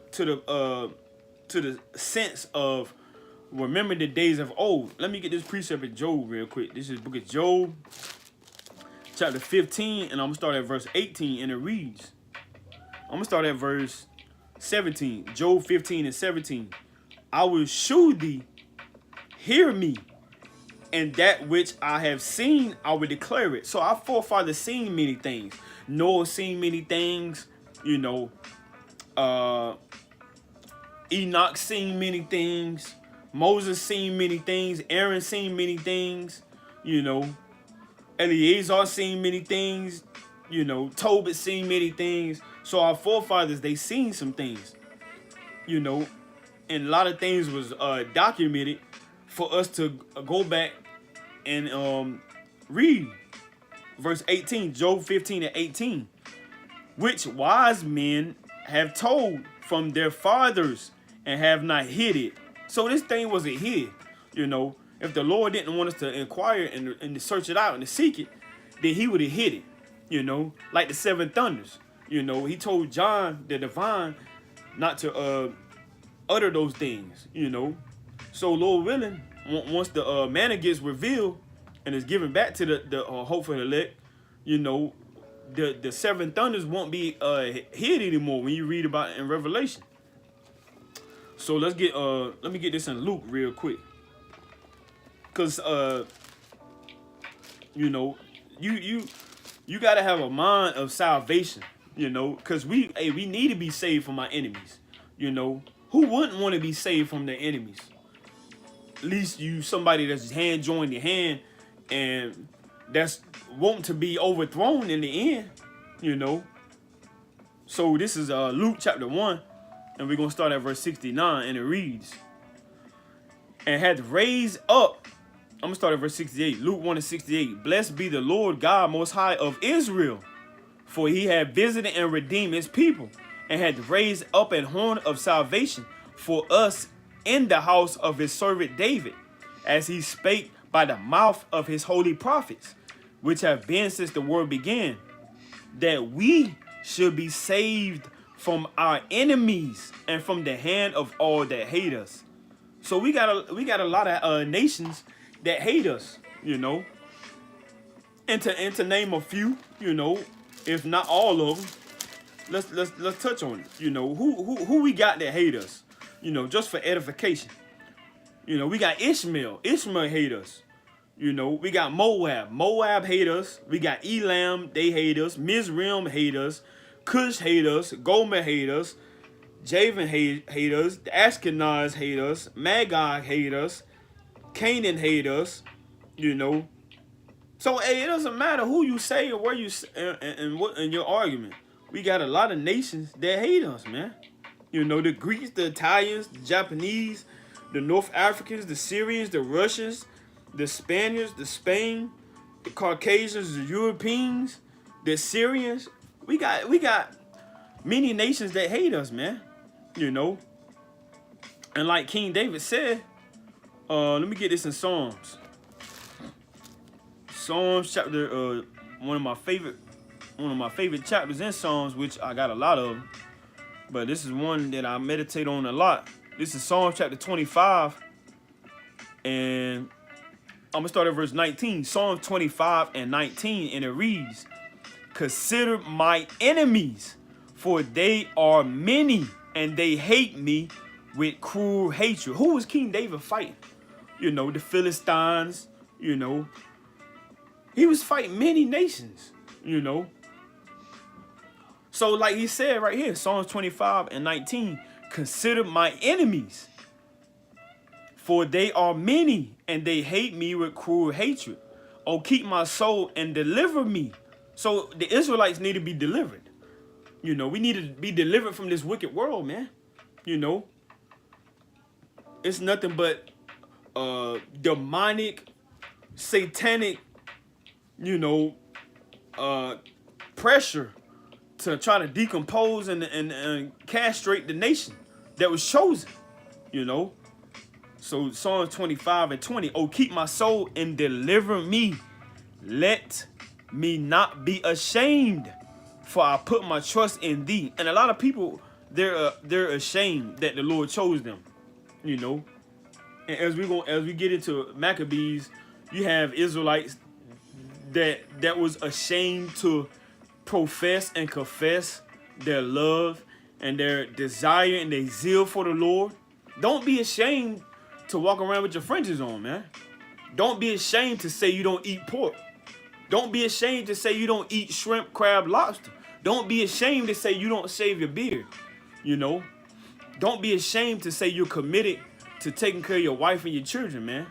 the sense of remember the days of old. Let me get this precept of Job real quick. This is the book of Job, chapter 15, and I'm going to start at verse 18, and it reads. I'm going to start at verse 17. Job 15 and 17. I will shew thee, hear me, and that which I have seen, I will declare it. So our forefathers seen many things. Noah seen many things, you know. Enoch seen many things. Moses seen many things. Aaron seen many things, you know. Eleazar seen many things, you know. Tobit seen many things. So our forefathers, they seen some things, you know. And a lot of things was documented for us to go back and read. Verse 18, Job 15 and 18. Which wise men have told from their fathers and have not hid it. So this thing wasn't hid, you know. If the Lord didn't want us to inquire and to search it out and to seek it, then he would have hid it, you know. Like the seven thunders, you know. He told John the divine not to utter those things, you know. So Lord willing, once the manna gets revealed and is given back to the hopeful elect, you know, the seven thunders won't be hid anymore when you read about it in Revelation. So let me get this in Luke real quick, cause you know, you gotta have a mind of salvation, you know, cause we need to be saved from our enemies, you know. Who wouldn't want to be saved from their enemies? At least you somebody that's hand joined your hand and that's wanting to be overthrown in the end, you know. So this is Luke chapter 1, and we're going to start at verse 69, and it reads, and hath raised up, I'm going to start at verse 68, Luke 1 and 68, blessed be the Lord God most high of Israel, for he hath visited and redeemed his people, and hath raised up an horn of salvation for us in the house of his servant David, as he spake by the mouth of his holy prophets, which have been since the world began, that we should be saved from our enemies and from the hand of all that hate us. So we got a lot of nations that hate us, you know. And to name a few, you know, if not all of them, let's touch on it. You know, who we got that hate us, you know, just for edification. You know, we got Ishmael hate us. You know, we got Moab hate us. We got Elam, they hate us. Mizraim hate us. Cush hate us. Gomer hate us. Javan hate us. The Ashkenaz hate us. Magog hate us. Canaan hate us. You know. So, hey, it doesn't matter who you say or where you and what in your argument. We got a lot of nations that hate us, man. You know, the Greeks, the Italians, the Japanese, the North Africans, the Syrians, the Russians, the Spaniards, the Spain, the Caucasians, the Europeans, the Syrians. We got many nations that hate us, man. You know. And like King David said, let me get this in Psalms. Psalms chapter one of my favorite chapters in Psalms, which I got a lot of, but this is one that I meditate on a lot. This is Psalms chapter 25, and I'm gonna start at verse 19. Psalms 25 and 19, and it reads, "Consider my enemies, for they are many, and they hate me with cruel hatred." Who was King David fighting? You know, the Philistines, you know. He was fighting many nations, you know. So like he said right here, Psalms 25 and 19, "Consider my enemies, for they are many, and they hate me with cruel hatred. Oh, keep my soul and deliver me." So the Israelites need to be delivered. You know, we need to be delivered from this wicked world, man. You know, it's nothing but demonic, satanic, you know, pressure to try to decompose and castrate the nation that was chosen, you know. So Psalms 25 and 20, "Oh, keep my soul and deliver me. Let me not be ashamed, for I put my trust in thee." And a lot of people, they're ashamed that the Lord chose them, you know. And as we get into Maccabees, you have Israelites that was ashamed to profess and confess their love and their desire and their zeal for the Lord. Don't be ashamed to walk around with your fringes on, man. Don't be ashamed to say you don't eat pork. Don't be ashamed to say you don't eat shrimp, crab, lobster. Don't be ashamed to say you don't shave your beard, you know. Don't be ashamed to say you're committed to taking care of your wife and your children, man.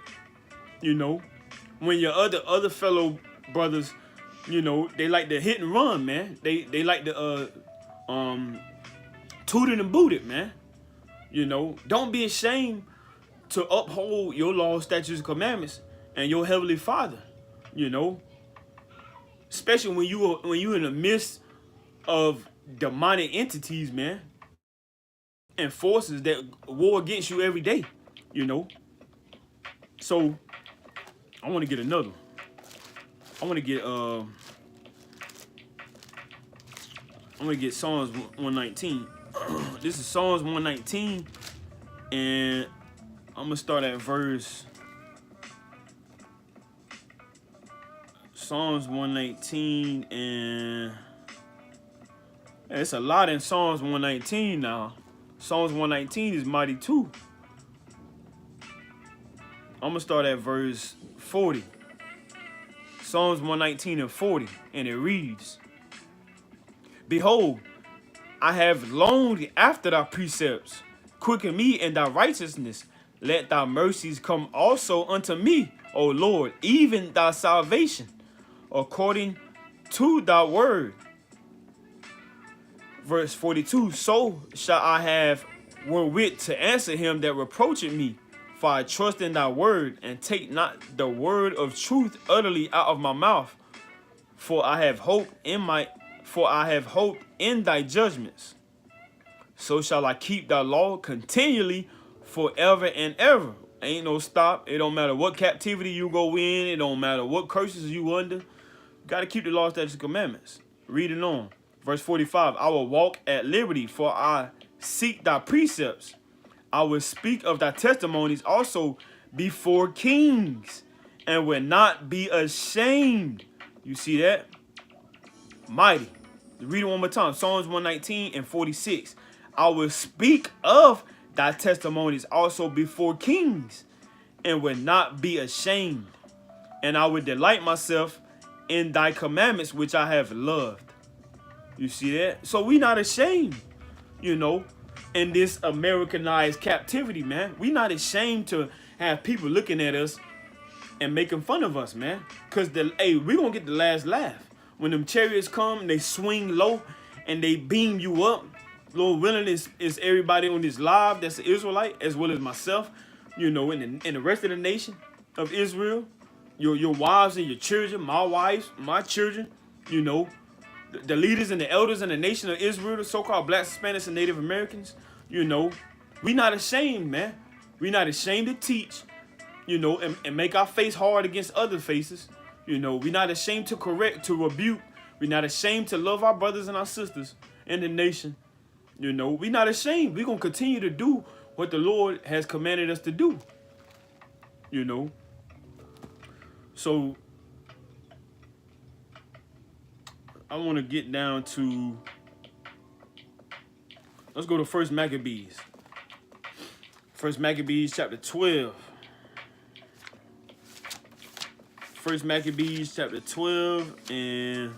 You know, when your other fellow brothers, you know, they like to hit and run, man. They like to toot it and boot it, man. You know, don't be ashamed to uphold your law, statutes, and commandments and your heavenly Father. You know, especially when you in the midst of demonic entities, man, and forces that war against you every day. You know, so I want to get another. I want to get Psalms 119. This is Psalms 119, and I'm gonna start at verse Psalms 119, and it's a lot in Psalms 119 now. Psalms 119 is mighty too. I'm gonna start at verse 40. Psalms 119 and 40, and it reads, "Behold, I have longed after thy precepts. Quicken me in thy righteousness. Let thy mercies come also unto me, O Lord, even thy salvation, according to thy word." Verse 42, "So shall I have wherewith to answer him that reproacheth me. For I trust in thy word, and take not the word of truth utterly out of my mouth. For I have hope in thy judgments. So shall I keep thy law continually forever and ever." Ain't no stop. It don't matter what captivity you go in. It don't matter what curses you under. Got to keep the law, statutes, and commandments. Reading on. Verse 45. I will walk at liberty, for I seek thy precepts. I will speak of thy testimonies also before kings, and will not be ashamed. You see that? Mighty. Read it one more time. Psalms 119 and 46. I will speak of thy testimonies also before kings, and will not be ashamed. And I will delight myself in thy commandments, which I have loved. You see that? So we not ashamed, you know, in this Americanized captivity, man. We not ashamed to have people looking at us and making fun of us, man. Because, hey, we going to get the last laugh. When them chariots come, they swing low and they beam you up. Lord willing, is everybody on this live that's an Israelite, as well as myself, you know, and the rest of the nation of Israel. Your wives and your children, my wives, my children, you know, the leaders and the elders in the nation of Israel, the so-called blacks, Hispanics, and Native Americans, you know, we not ashamed, man. We not ashamed to teach, you know, and make our face hard against other faces. You know, we're not ashamed to correct, to rebuke. We're not ashamed to love our brothers and our sisters in the nation. You know, we're not ashamed. We're going to continue to do what the Lord has commanded us to do. You know. So, I want to get down to, let's go to 1 Maccabees. 1 Maccabees chapter 12. 1 Maccabees chapter 12, and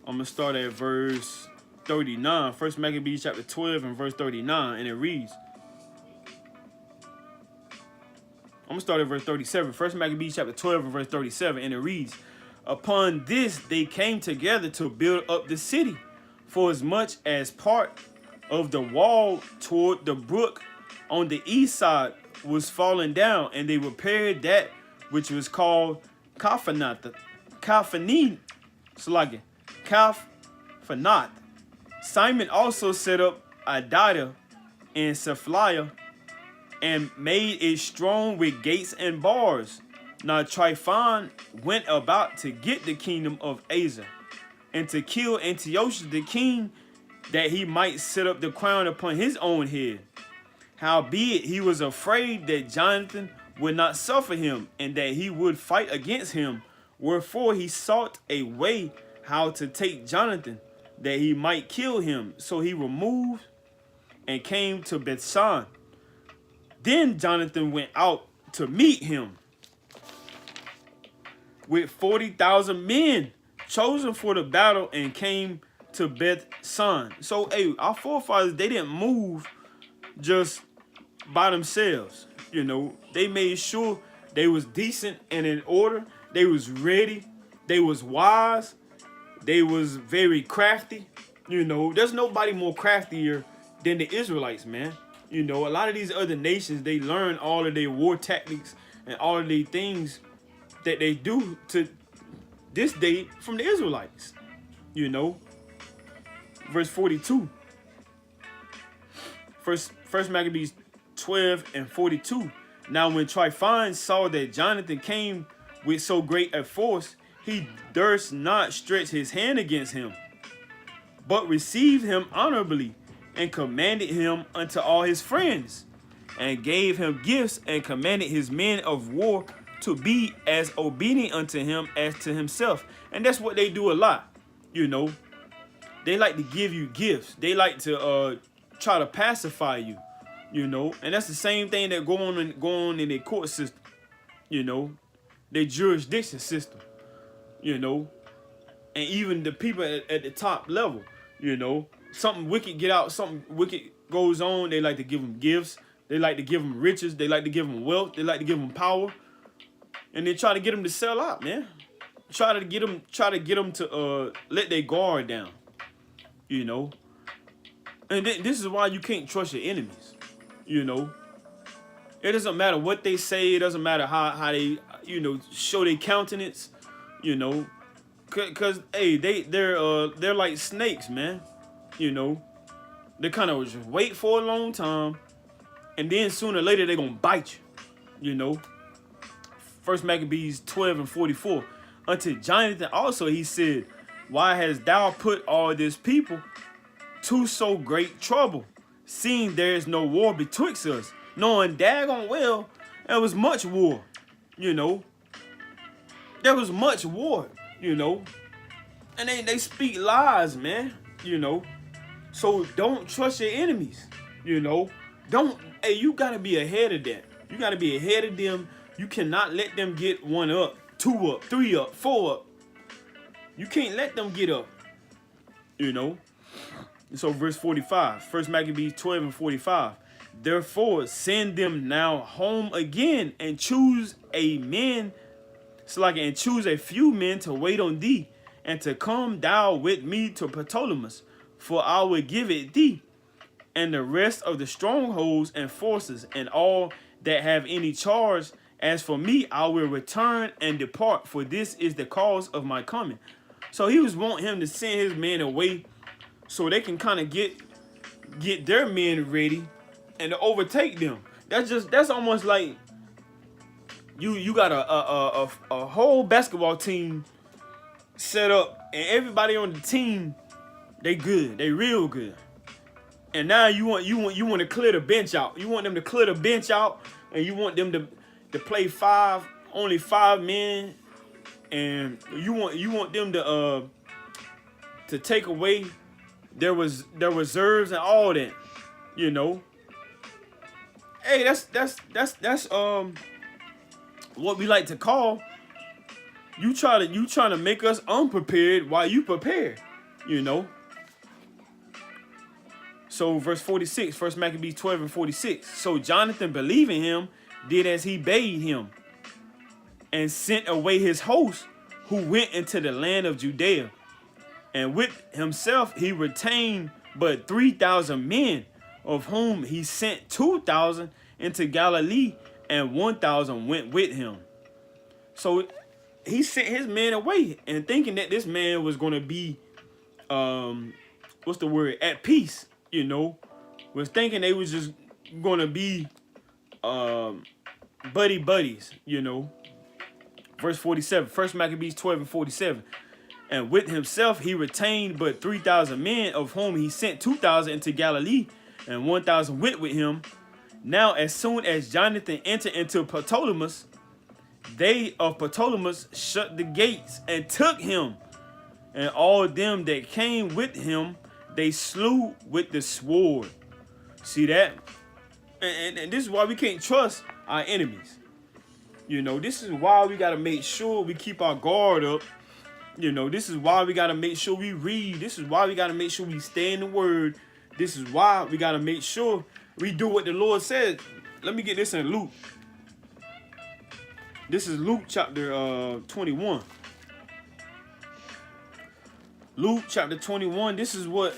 I'm going to start at verse 39. 1 Maccabees chapter 12 and verse 39, and it reads, I'm going to start at verse 37. 1 Maccabees chapter 12 and verse 37, and it reads, upon this they came together to build up the city, for as much as part of the wall toward the brook on the east side was fallen down, and they repaired that which was called Kaphanat. Simon also set up Adida and Cephaliah, and made it strong with gates and bars. Now Tryphon went about to get the kingdom of Asia, and to kill Antiochus the king, that he might set up the crown upon his own head. Howbeit he was afraid that Jonathan would not suffer him, and that he would fight against him. Wherefore he sought a way how to take Jonathan, that he might kill him. So he removed and came to Bethshan. Then Jonathan went out to meet him with 40,000 men chosen for the battle, and came to Bethshan. So, hey, our forefathers, they didn't move just by themselves. You know, they made sure they was decent and in order. They was ready. They was wise. They was very crafty. You know, there's nobody more craftier than the Israelites, man. You know, a lot of these other nations, they learn all of their war tactics and all of the things that they do to this day from the Israelites. You know, verse 42. First Maccabees 12 and 42. Now when Tryphon saw that Jonathan came with so great a force, he durst not stretch his hand against him, but received him honorably, and commanded him unto all his friends, and gave him gifts, and commanded his men of war to be as obedient unto him as to himself. And that's what they do a lot. You know, they like to give you gifts. They like to try to pacify you. You know, and that's the same thing that go on in their court system. You know, their jurisdiction system. You know, and even the people at the top level. You know, something wicked get out, something wicked goes on. They like to give them gifts. They like to give them riches. They like to give them wealth. They like to give them power. And they try to get them to sell out, man. Try to get them to let their guard down. You know. And this is why you can't trust your enemies. You know. It doesn't matter what they say. It doesn't matter how they, you know, show their countenance. You know. Cause hey, they're like snakes, man. You know. They kind of just wait for a long time, and then sooner or later they're gonna bite you. You know. First Maccabees 12 and 44. Unto Jonathan also he said, why hast thou put all this people to so great trouble, seeing there is no war betwixt us? Knowing daggone well there was much war, you know. There was much war, you know. And they speak lies, man, you know. So don't trust your enemies, you know. Hey, you gotta be ahead of that. You gotta be ahead of them. You cannot let them get 1 up, 2 up, 3 up, 4 up. You can't let them get up, you know. So verse 45, First Maccabees 12 and 45. Therefore send them now home again and choose a few men to wait on thee, and to come thou with me to Ptolemais, for I will give it thee, and the rest of the strongholds and forces, and all that have any charge. As for me, I will return and depart, for this is the cause of my coming. So he was wanting him to send his men away so they can kind of get their men ready and to overtake them. That's almost like you got a whole basketball team set up, and everybody on the team, they good, they real good. And now you want to clear the bench out. You want them to clear the bench out, and you want them to play only 5 men, and you want them to take away their reserves and all that, you know. Hey, that's what we like to call you trying to make us unprepared while you prepare, you know. So verse 46, First Maccabees 12 and 46. So Jonathan, believing him, did as he bade him, and sent away his host, who went into the land of Judea. And with himself he retained but 3,000 men, of whom he sent 2,000 into Galilee, and 1,000 went with him. So he sent his men away, and thinking that this man was going to be, at peace, you know. Was thinking they was just going to be buddies, you know. Verse 47, First Maccabees 12 and 47. And with himself he retained but 3,000 men, of whom he sent 2,000 into Galilee, and 1,000 went with him. Now as soon as Jonathan entered into Ptolemais, they of Ptolemais shut the gates and took him, and all them that came with him they slew with the sword. See that? And this is why we can't trust our enemies. You know, this is why we got to make sure we keep our guard up. You know, this is why we got to make sure we read. This is why we got to make sure we stay in the word. This is why we got to make sure we do what the Lord said. Let me get this in Luke. This is Luke chapter 21. Luke chapter 21. This is what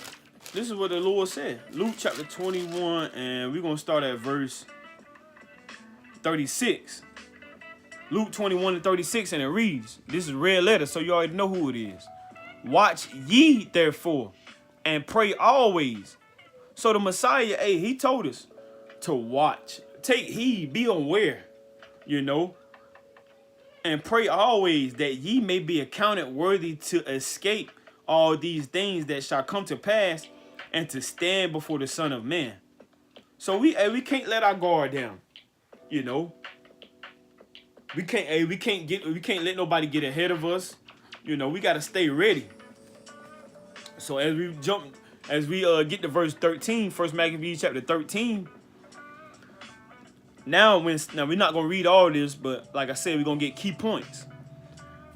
the Lord said. Luke chapter 21, and we're going to start at verse 36. Luke 21 and 36, and it reads, this is red letter, so you already know who it is. Watch ye therefore, and pray always. So the Messiah, he told us to watch, take heed, be aware, you know, and pray always, that ye may be accounted worthy to escape all these things that shall come to pass, and to stand before the Son of Man. So we can't let our guard down, you know. We can't let nobody get ahead of us. You know, we got to stay ready. So as we get to verse 13, First Maccabees chapter 13. Now we're not going to read all this, but like I said, we're going to get key points.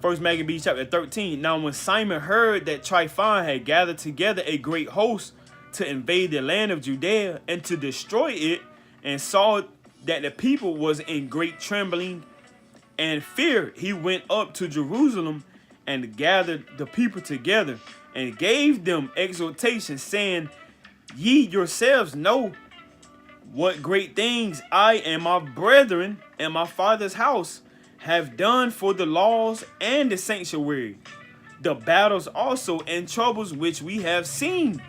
First Maccabees chapter 13. Now when Simon heard that Tryphon had gathered together a great host to invade the land of Judea and to destroy it, and saw that the people was in great trembling and fear, he went up to Jerusalem and gathered the people together and gave them exhortation, saying, ye yourselves know what great things I and my brethren and my father's house have done for the laws and the sanctuary, the battles also and troubles which we have seen,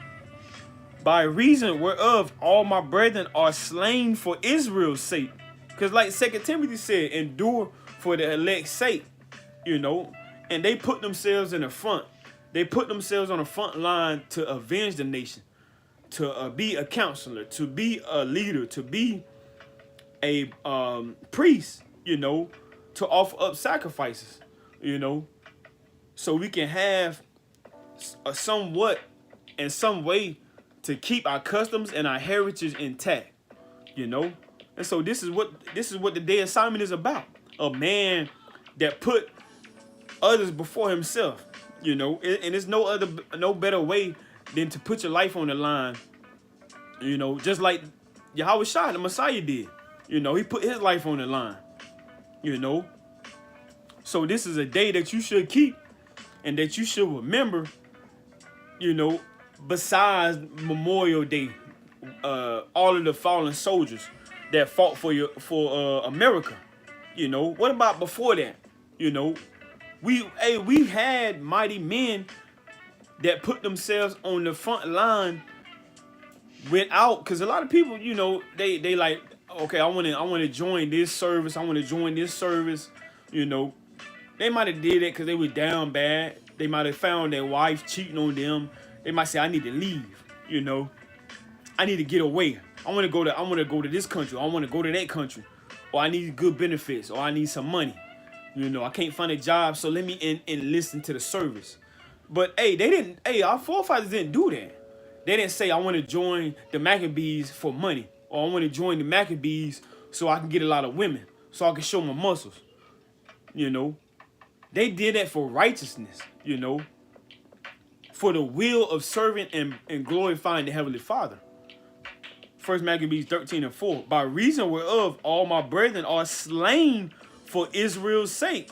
by reason whereof all my brethren are slain for Israel's sake. Because like 2 Timothy said, endure for the elect's sake, you know, and they put themselves in the front. They put themselves on the front line to avenge the nation, to be a counselor, to be a leader, to be a priest, you know, to offer up sacrifices, you know, so we can have a somewhat in some way to keep our customs and our heritage intact, you know. And so this is what the day of Simon is about. A man that put others before himself, you know, and there's no better way than to put your life on the line, you know, just like Yahweh Shai, the Messiah, did. You know, he put his life on the line, you know. So this is a day that you should keep and that you should remember, you know, besides Memorial Day, all of the fallen soldiers that fought for America. You know, what about before that? You know, we've had mighty men that put themselves on the front line without, because a lot of people, you know, they like, okay, I want to join this service. I want to join this service. You know, they might have did it because they were down bad. They might have found their wife cheating on them. They might say, I need to leave. You know, I need to get away. I want to go to this country. I want to go to that country. Or I need good benefits. Or I need some money. You know, I can't find a job, so let me enlist into the service. But our forefathers didn't do that. They didn't say, I want to join the Maccabees for money. Or I want to join the Maccabees so I can get a lot of women. So I can show my muscles. You know. They did that for righteousness, you know. For the will of serving and glorifying the Heavenly Father. 1 Maccabees 13:4. By reason whereof all my brethren are slain for Israel's sake,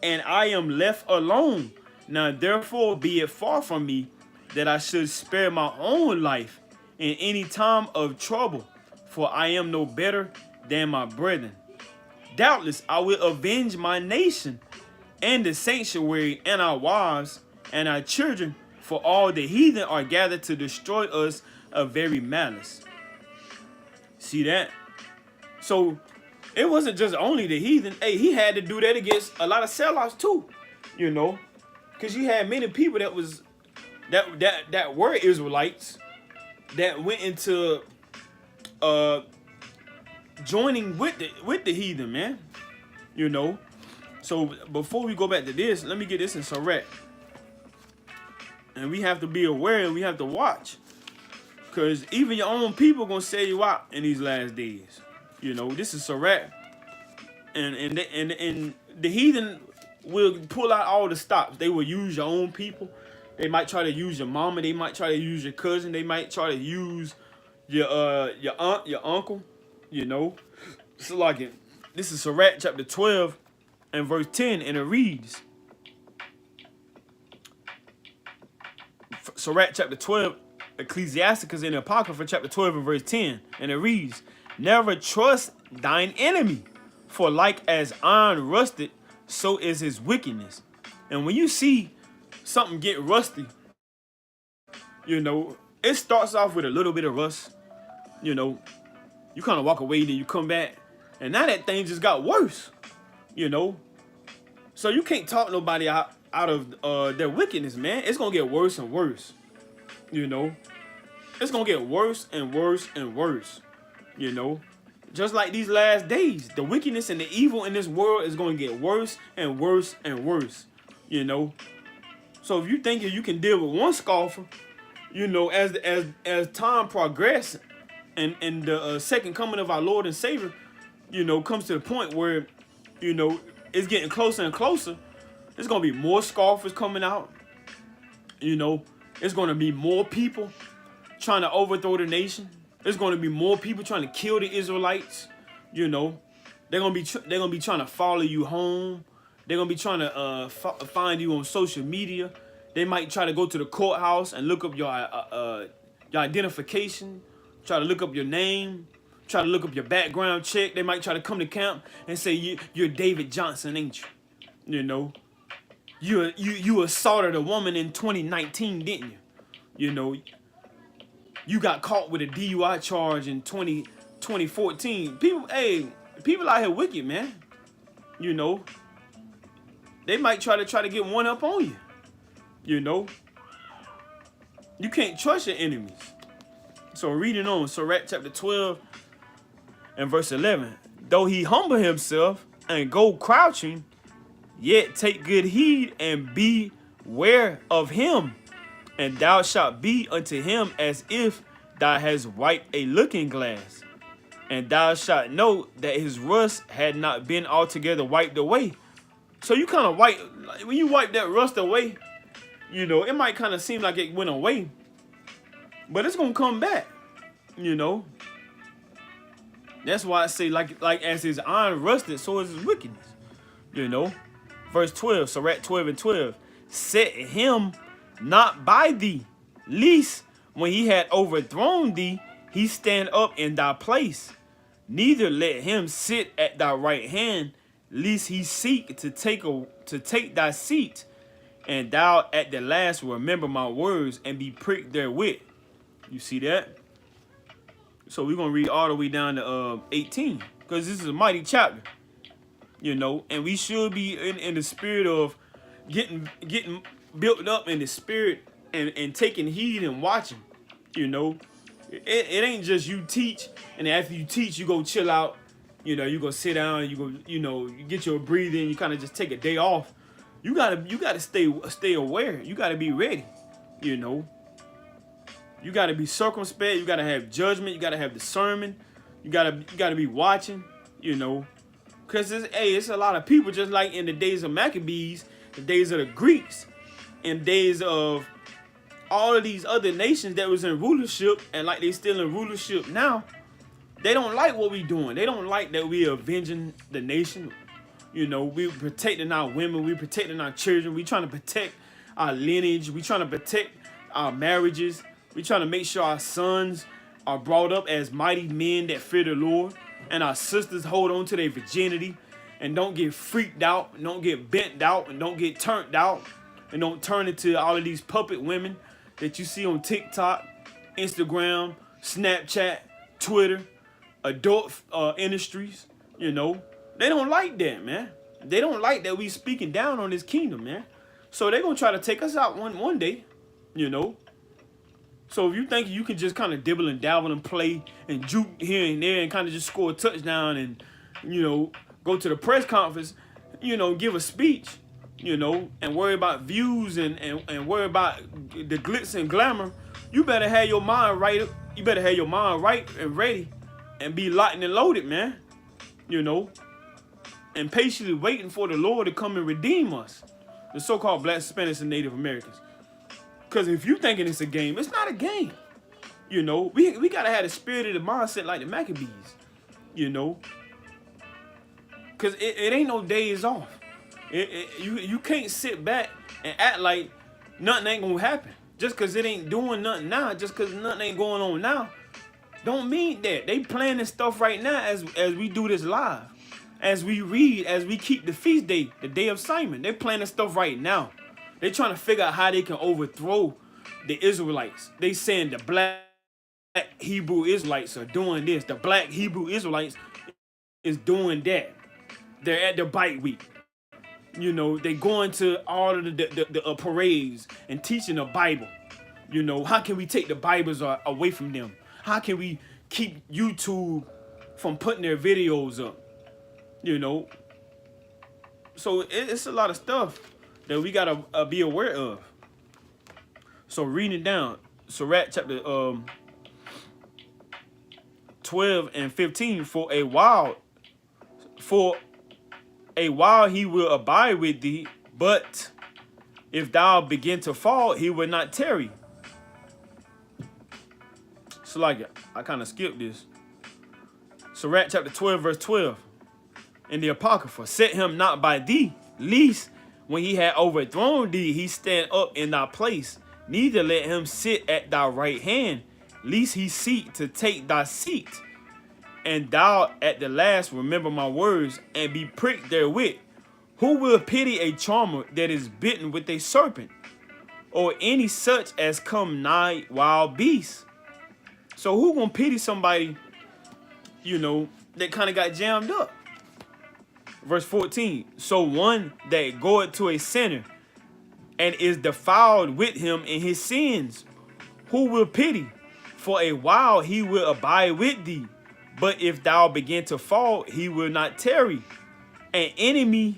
and I am left alone. Now therefore be it far from me that I should spare my own life in any time of trouble, for I am no better than my brethren. Doubtless I will avenge my nation and the sanctuary and our wives and our children, for all the heathen are gathered to destroy us of very malice. See that? So it wasn't just only the heathen. Hey, he had to do that against a lot of sellouts too, you know, because you had many people that were Israelites that went into joining with the heathen, man. You know. So before we go back to this, let me get this in Sirach. And we have to be aware and we have to watch. Because even your own people going to sell you out in these last days. You know, this is Sirach. And the heathen will pull out all the stops. They will use your own people. They might try to use your mama. They might try to use your cousin. They might try to use your aunt, your uncle. You know. So like this is Sirach chapter 12 and verse 10, and it reads. Sirach chapter 12, Ecclesiasticus in the Apocrypha chapter 12 and verse 10, and it reads, never trust thine enemy, for like as iron rusted, so is his wickedness. And when you see something get rusty, you know, it starts off with a little bit of rust. You know, you kind of walk away, then you come back, and now that thing just got worse. You know, so you can't talk nobody out of their wickedness, man. It's gonna get worse and worse. You know, it's gonna get worse and worse and worse. You know, just like these last days, the wickedness and the evil in this world is gonna get worse and worse and worse. You know, so if you think you can deal with one scoffer, you know, as time progresses and the second coming of our Lord and Savior, you know, comes to the point where, you know, it's getting closer and closer. There's going to be more scoffers coming out. You know, it's going to be more people trying to overthrow the nation. There's going to be more people trying to kill the Israelites. You know, they're going to be trying to follow you home. They're going to be trying to find you on social media. They might try to go to the courthouse and look up your identification, try to look up your name, try to look up your background check. They might try to come to camp and say, you're David Johnson, ain't you? You know, you assaulted a woman in 2019, didn't you? You know, you got caught with a DUI charge in 2014. People out here wicked, man. You know, they might try to get one up on you. You know, you can't trust your enemies. So reading on, Sirach chapter 12 and verse 11. Though he humble himself and go crouching, yet take good heed and beware of him, and thou shalt be unto him as if thou hast wiped a looking glass, and thou shalt know that his rust had not been altogether wiped away. So you kind of wipe, when you wipe that rust away, you know, it might kind of seem like it went away, but it's going to come back, you know. That's why I say, like as his iron rusted, so is his wickedness, you know. Verse 12, Sirach 12 and 12. Set him not by thee, lest when he had overthrown thee, he stand up in thy place. Neither let him sit at thy right hand, lest he seek to take thy seat. And thou at the last will remember my words and be pricked therewith. You see that? So we're going to read all the way down to 18, because this is a mighty chapter, you know, and we should be in the spirit of getting built up in the spirit and taking heed and watching, you know. It ain't just you teach, and after you teach, you go chill out, you know, you go sit down, you go, you know, you get your breathing, you kind of just take a day off. You gotta stay aware. You gotta be ready, you know. You gotta be circumspect. You gotta have judgment. You gotta have discernment. You gotta be watching, you know, cause it's a lot of people, just like in the days of Maccabees, the days of the Greeks, and days of all of these other nations that was in rulership, and like they still in rulership now. They don't like what we doing. They don't like that we avenging the nation. You know, we protecting our women. We protecting our children. We trying to protect our lineage. We trying to protect our marriages. We trying to make sure our sons are brought up as mighty men that fear the Lord, and our sisters hold on to their virginity and don't get freaked out, and don't get bent out, and don't get turned out, and don't turn into all of these puppet women that you see on TikTok, Instagram, Snapchat, Twitter, adult industries. You know, they don't like that, man. They don't like that we speaking down on this kingdom, man. So they're gonna try to take us out one day, you know. So if you think you can just kind of dibble and dabble and play and juke here and there and kind of just score a touchdown and, you know, go to the press conference, you know, give a speech, you know, and worry about views and worry about the glitz and glamour, you better have your mind right. You better have your mind right and ready and be locked and loaded, man, you know, and patiently waiting for the Lord to come and redeem us, the so-called Black, Spanish, and Native Americans. Because if you thinking it's a game, it's not a game. You know, we got to have the spirit of the mindset like the Maccabees, you know. Because it ain't no days off. You can't sit back and act like nothing ain't going to happen. Just because it ain't doing nothing now, just because nothing ain't going on now, don't mean that. They planning stuff right now as we do this live. As we read, as we keep the feast day, the day of Simon. They planning stuff right now. They trying to figure out how they can overthrow the Israelites. They saying the black Hebrew Israelites are doing this. The black Hebrew Israelites is doing that. They're at the bite week. You know, they going to all of the parades and teaching the Bible. You know, how can we take the Bibles away from them? How can we keep YouTube from putting their videos up? You know, so it's a lot of stuff that we gotta be aware of. So reading it down, Sirach chapter 12 and 15. For a while he will abide with thee, but if thou begin to fall, he will not tarry. So like I kind of skipped this. Sirach chapter 12 verse 12. In the Apocrypha, set him not by thee, lest when he had overthrown thee, he stand up in thy place. Neither let him sit at thy right hand, lest he seek to take thy seat. And thou at the last remember my words, and be pricked therewith. Who will pity a charmer that is bitten with a serpent, or any such as come nigh wild beasts? So who gonna pity somebody, you know, that kind of got jammed up? Verse 14. So one that goeth to a sinner and is defiled with him in his sins, who will pity? For a while he will abide with thee, but if thou begin to fall, he will not tarry. An enemy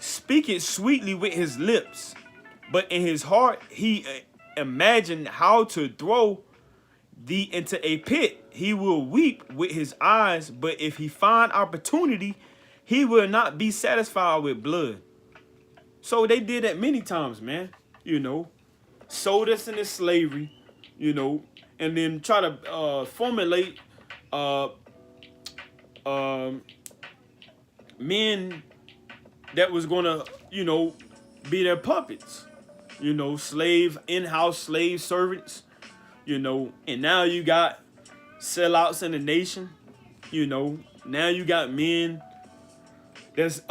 speaketh sweetly with his lips, but in his heart he imagined how to throw thee into a pit. He will weep with his eyes, but if he find opportunity, he will not be satisfied with blood. So they did that many times, man. Sold us into slavery, and then try to formulate men that was gonna, be their puppets. In-house slave servants, and now you got sellouts in the nation. Now you got men that's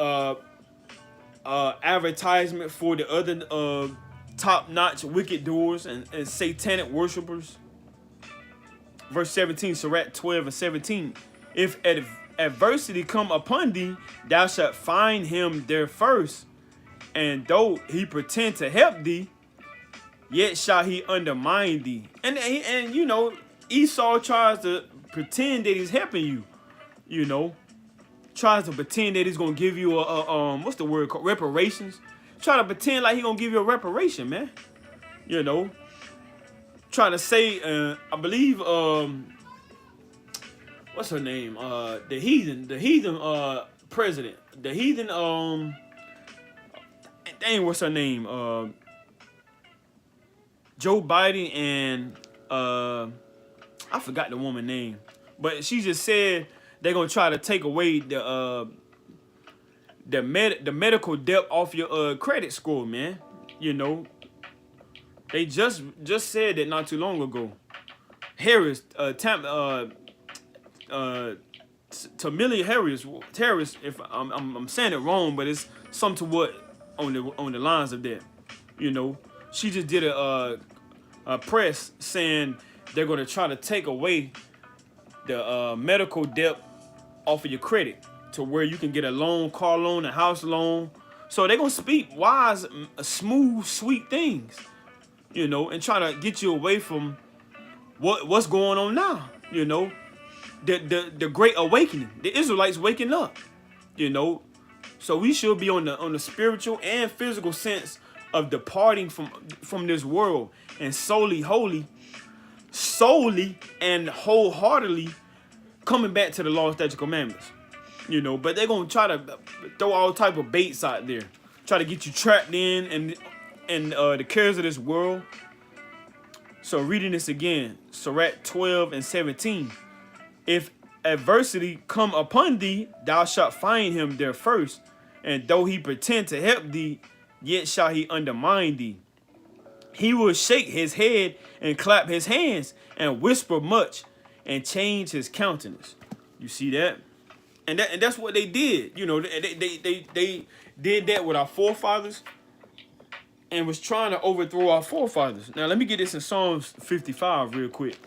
advertisement for the other top-notch wicked doers and satanic worshipers. Verse 17, Sirach 12 and 17. If adversity come upon thee, thou shalt find him there first. And though he pretend to help thee, yet shall he undermine thee. And Esau tries to pretend that he's helping you. Tries to pretend that he's gonna give you what's the word called, reparations. Try to pretend like he's gonna give you a reparation, man. Trying to say, I believe, what's her name? The heathen president. The heathen, dang, what's her name? Joe Biden and, I forgot the woman's name. But she just said they're going to try to take away the medical debt off your credit score, man. They just said that not too long ago. Harris, Tamilia Harris, if I'm saying it wrong, but it's something to what on the lines of that. She just did a press saying they're going to try to take away the medical debt off of your credit to where you can get a loan, car loan, a house loan. So they're going to speak wise, smooth, sweet things, and try to get you away from what's going on now, the great awakening, the Israelites waking up, So we should be on the spiritual and physical sense of departing from this world and solely and wholeheartedly coming back to the law, statutes, commandments. But they're gonna try to throw all type of baits out there, try to get you trapped in and the cares of this world. So reading this again, Sirach 12 and 17. If adversity come upon thee, thou shalt find him there first. And though he pretend to help thee, yet shall he undermine thee. He will shake his head and clap his hands and whisper much and change his countenance. You see that? And that's what they did. They did that with our forefathers and was trying to overthrow our forefathers. Now, let me get this in Psalms 55 real quick.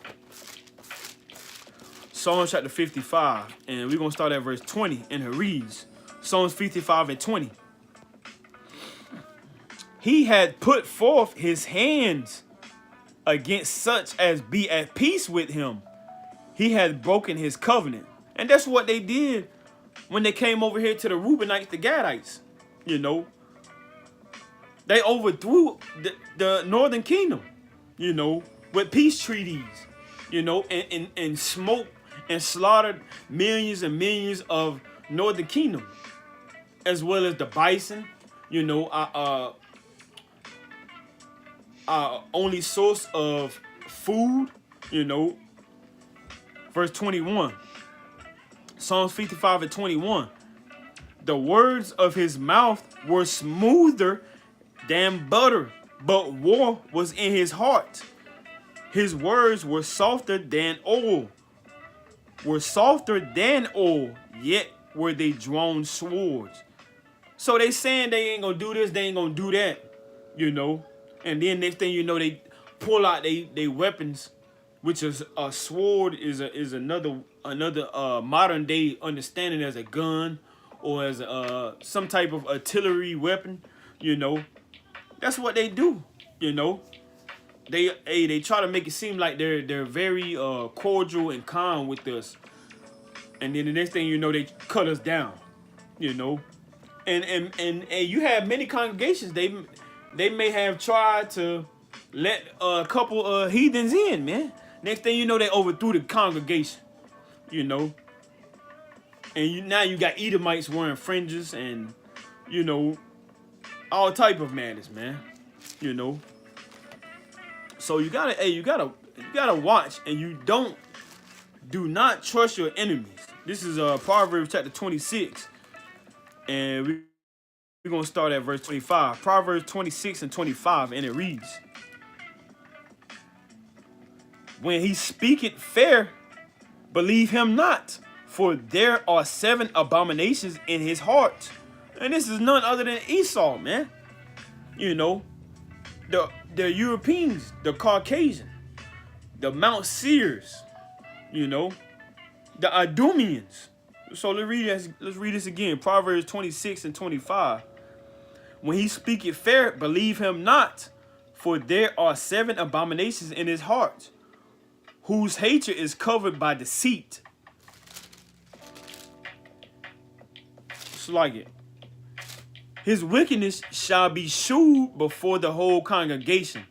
Psalms chapter 55, and we're going to start at verse 20, and it reads, Psalms 55 and 20. He had put forth his hands against such as be at peace with him. He had broken his covenant. And that's what they did when they came over here to the Reubenites, the Gadites. They overthrew the northern kingdom, with peace treaties, and smoked and slaughtered millions and millions of northern kingdom, as well as the bison, our only source of food, Verse 21, Psalms 55 and 21. The words of his mouth were smoother than butter, but war was in his heart. His words were softer than oil, yet were they drawn swords. So they saying they ain't gonna do this, they ain't gonna do that, And then next thing you know, they pull out they weapons, which is a sword is another modern day understanding as a gun or as some type of artillery weapon. You know, that's what they do. You know, they try to make it seem like they're very cordial and calm with us, and then the next thing you know, they cut us down. You know, and you have many congregations. They may have tried to let a couple heathens in, man. Next thing you know, they overthrew the congregation. You know, and now you got Edomites wearing fringes and, you know, all type of madness, man. You know, so you gotta watch, and do not trust your enemies. This is Proverbs chapter 26, and we're gonna start at verse 25. Proverbs 26 and 25, and it reads, "When he speaketh fair, believe him not, for there are 7 abominations in his heart." And this is none other than Esau, man. You know, the Europeans, the Caucasian, the Mount Sears, you know, the Idumeans. So let's read this again. Proverbs 26 and 25. "When he speaketh fair, believe him not, for there are 7 abominations in his heart, whose hatred is covered by deceit." It's like it. "His wickedness shall be shewed before the whole congregation."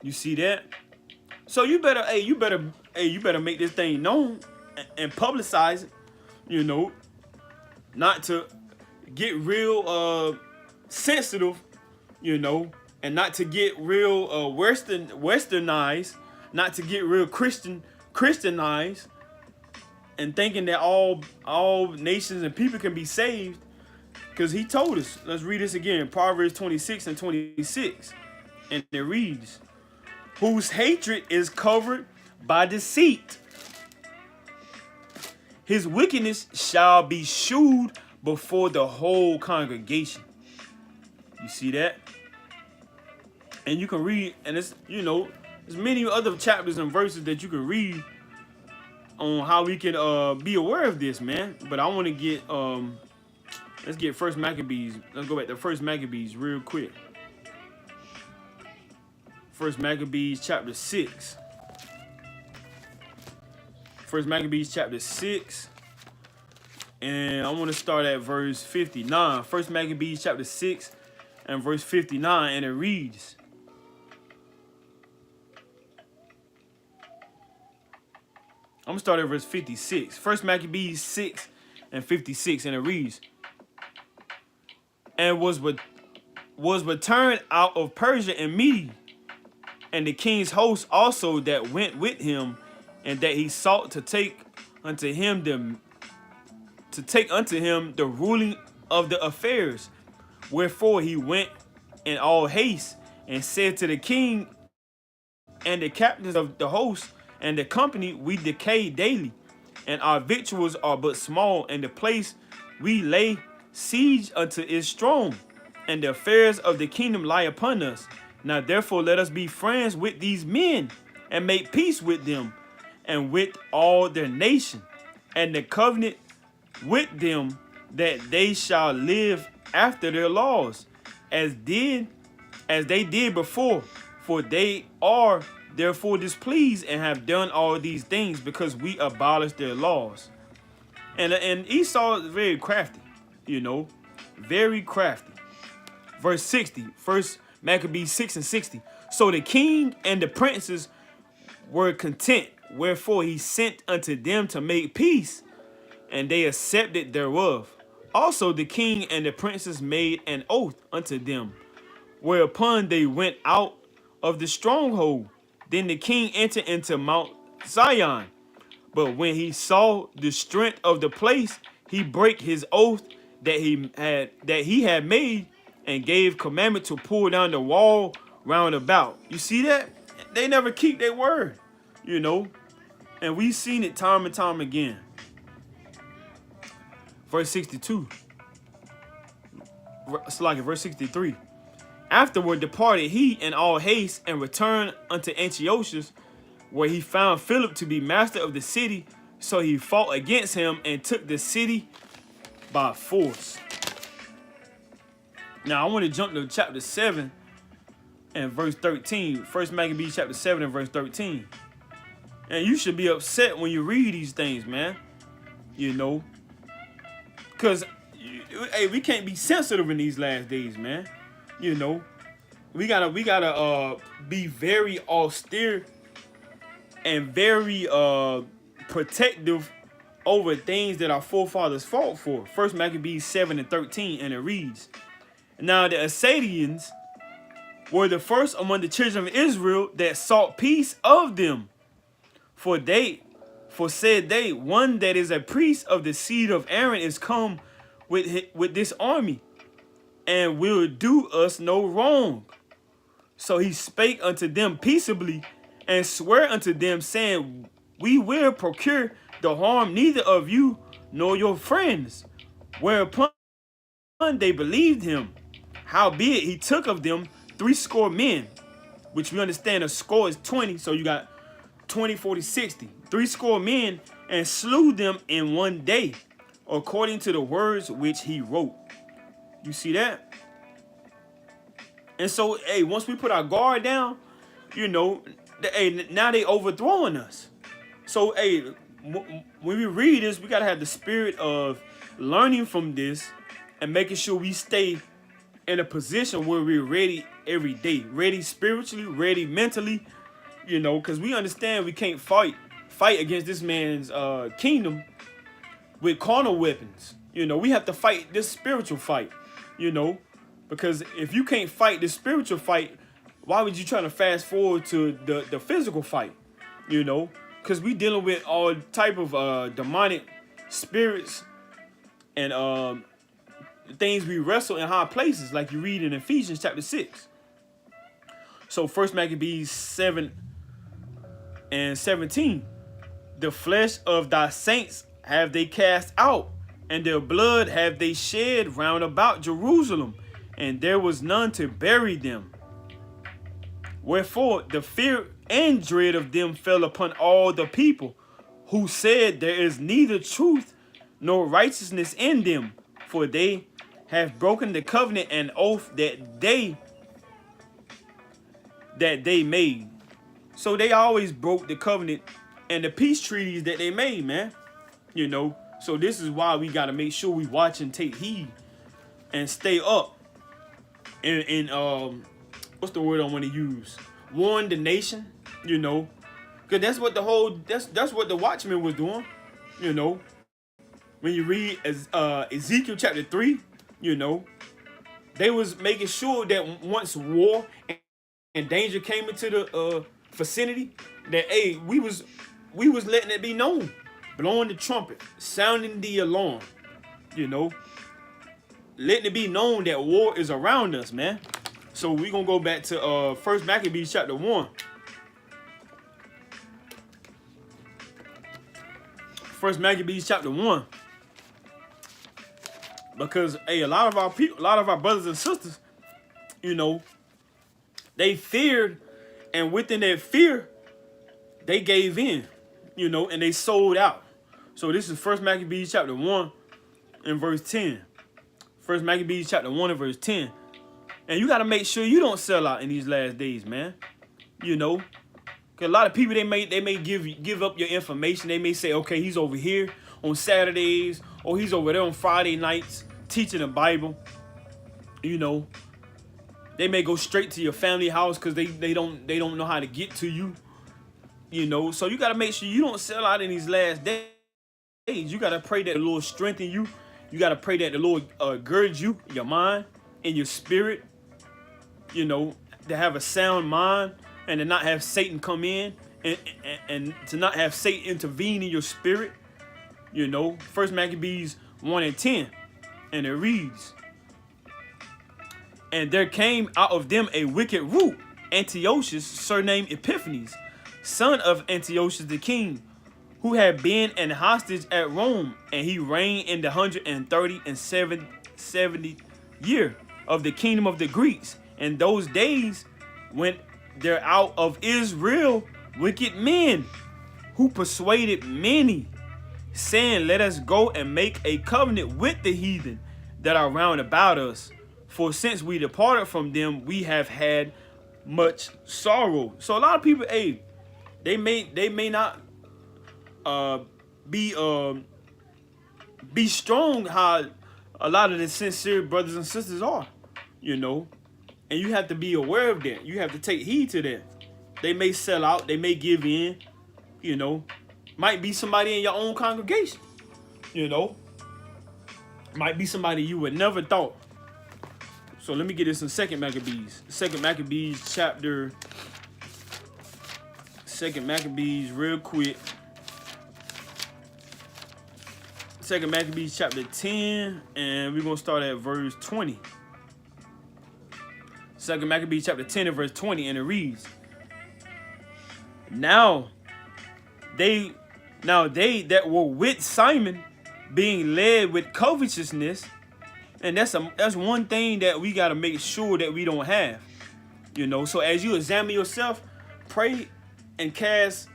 You see that? So you better make this thing known and publicize it. You know, not to get real sensitive, you know, and not to get real westernized, not to get real Christianized, and thinking that all nations and people can be saved. Because he told us, let's read this again, Proverbs 26 and 26. And it reads, "Whose hatred is covered by deceit, his wickedness shall be shewed before the whole congregation." You see that? And you can read, and it's, you know, there's many other chapters and verses that you can read on how we can be aware of this, man. But I want to get let's get First Maccabees. Let's go back to First Maccabees real quick. First Maccabees chapter 6. First Maccabees chapter 6. And I want to start at verse 59. First Maccabees chapter 6 and verse 59. And it reads, I'm going to start at verse 56. First Maccabees 6 and 56. And it reads, "And was returned out of Persia and Media, and the king's host also that went with him, and that he sought to take unto him the ruling of the affairs. Wherefore he went in all haste, and said to the king and the captains of the host and the company, We decay daily, and our victuals are but small, and the place we lay siege unto is strong, and the affairs of the kingdom lie upon us. Now therefore let us be friends with these men, and make peace with them, and with all their nation, and the covenant with them, that they shall live after their laws, as they did before. For they are therefore displeased, and have done all these things, because we abolished their laws." And Esau is very crafty, you know, very crafty. Verse 60, First Maccabees 6 and 60. "So the king and the princes were content, wherefore he sent unto them to make peace, and they accepted thereof. Also the king and the princes made an oath unto them, whereupon they went out of the stronghold. Then the king entered into Mount Zion, but when he saw the strength of the place, he brake his oath that he had made, and gave commandment to pull down the wall round about." You see that? They never keep their word, you know, and we've seen it time and time again. Verse 62. It's like verse 63. "Afterward departed he in all haste, and returned unto Antiochus, where he found Philip to be master of the city. So he fought against him, and took the city, by force. Now, I want to jump to chapter 7 and verse 13. First Maccabees chapter 7 and verse 13. And you should be upset when you read these things, man. You know. Because, hey, we can't be sensitive in these last days, man. You know. We gotta be very austere and very protective over things that our forefathers fought for. First Maccabees 7 and 13, and it reads, "Now the Assyrians were the first among the children of Israel that sought peace of them. For said they, one that is a priest of the seed of Aaron is come with this army, and will do us no wrong. So he spake unto them peaceably, and sware unto them, saying, We will procure the harm neither of you nor your friends. Whereupon they believed him. Howbeit he took of them 80 men," which we understand a score is 20, so you got 20, 40, 60. 80 men, and slew them in one day, according to the words which he wrote. You see that? And so, hey, once we put our guard down, you know, hey, now they overthrowing us. So, hey, when we read this, we got to have the spirit of learning from this and making sure we stay in a position where we're ready every day. Ready spiritually, ready mentally, you know, because we understand we can't fight against this man's kingdom with carnal weapons. You know, we have to fight this spiritual fight, you know, because if you can't fight this spiritual fight, why would you try to fast forward to the physical fight, you know? Because we dealing with all type of demonic spirits and things we wrestle in high places, like you read in Ephesians chapter 6. So First Maccabees 7 and 17. "The flesh of thy saints have they cast out, and their blood have they shed round about Jerusalem, and there was none to bury them. Wherefore the fear and dread of them fell upon all the people, who said, There is neither truth nor righteousness in them, for they have broken the covenant and oath that they made." So they always broke the covenant and the peace treaties that they made, man. You know, so this is why we got to make sure we watch and take heed and stay up. And what's the word I want to use? Warn the nation, you know, because that's what that's what the watchman was doing, you know. When you read Ezekiel chapter 3, you know, they was making sure that once war and danger came into the vicinity, that hey, we was letting it be known, blowing the trumpet, sounding the alarm, you know, letting it be known that war is around us, man. So we're gonna go back to First Maccabees chapter 1. First Maccabees chapter 1. Because hey, a lot of our people, a lot of our brothers and sisters, you know, they feared, and within that fear, they gave in, you know, and they sold out. So this is First Maccabees chapter 1 and verse 10. First Maccabees chapter 1 and verse 10. And you got to make sure you don't sell out in these last days, man. You know, because a lot of people, they may give up your information. They may say, okay, he's over here on Saturdays, or he's over there on Friday nights teaching the Bible. You know, they may go straight to your family house because they don't know how to get to you. You know, so you got to make sure you don't sell out in these last days. You got to pray that the Lord strengthen you. You got to pray that the Lord gird you, your mind and your spirit, you know, to have a sound mind and to not have Satan come in and to not have Satan intervene in your spirit. You know, First Maccabees 1 and 10. And it reads, "And there came out of them a wicked root, Antiochus, surnamed Epiphanes, son of Antiochus the king, who had been an hostage at Rome, and he reigned in the 137th year of the kingdom of the Greeks. And those days went there out of Israel wicked men, who persuaded many, saying, let us go and make a covenant with the heathen that are round about us. For since we departed from them, we have had much sorrow. So a lot of people, hey, they may not be strong how a lot of the sincere brothers and sisters are, you know. And you have to be aware of that. You have to take heed to that. They may sell out, they may give in, you know. Might be somebody in your own congregation, you know. Might be somebody you would never thought. So let me get this in 2 Maccabees. 2 Maccabees chapter... 2 Maccabees real quick. 2 Maccabees chapter 10, and we're going to start at verse 20. 2 Maccabees chapter 10 and verse 20, and it reads, Now they that were with Simon, being led with covetousness, and that's one thing that we got to make sure that we don't have, you know. So as you examine yourself, pray and cast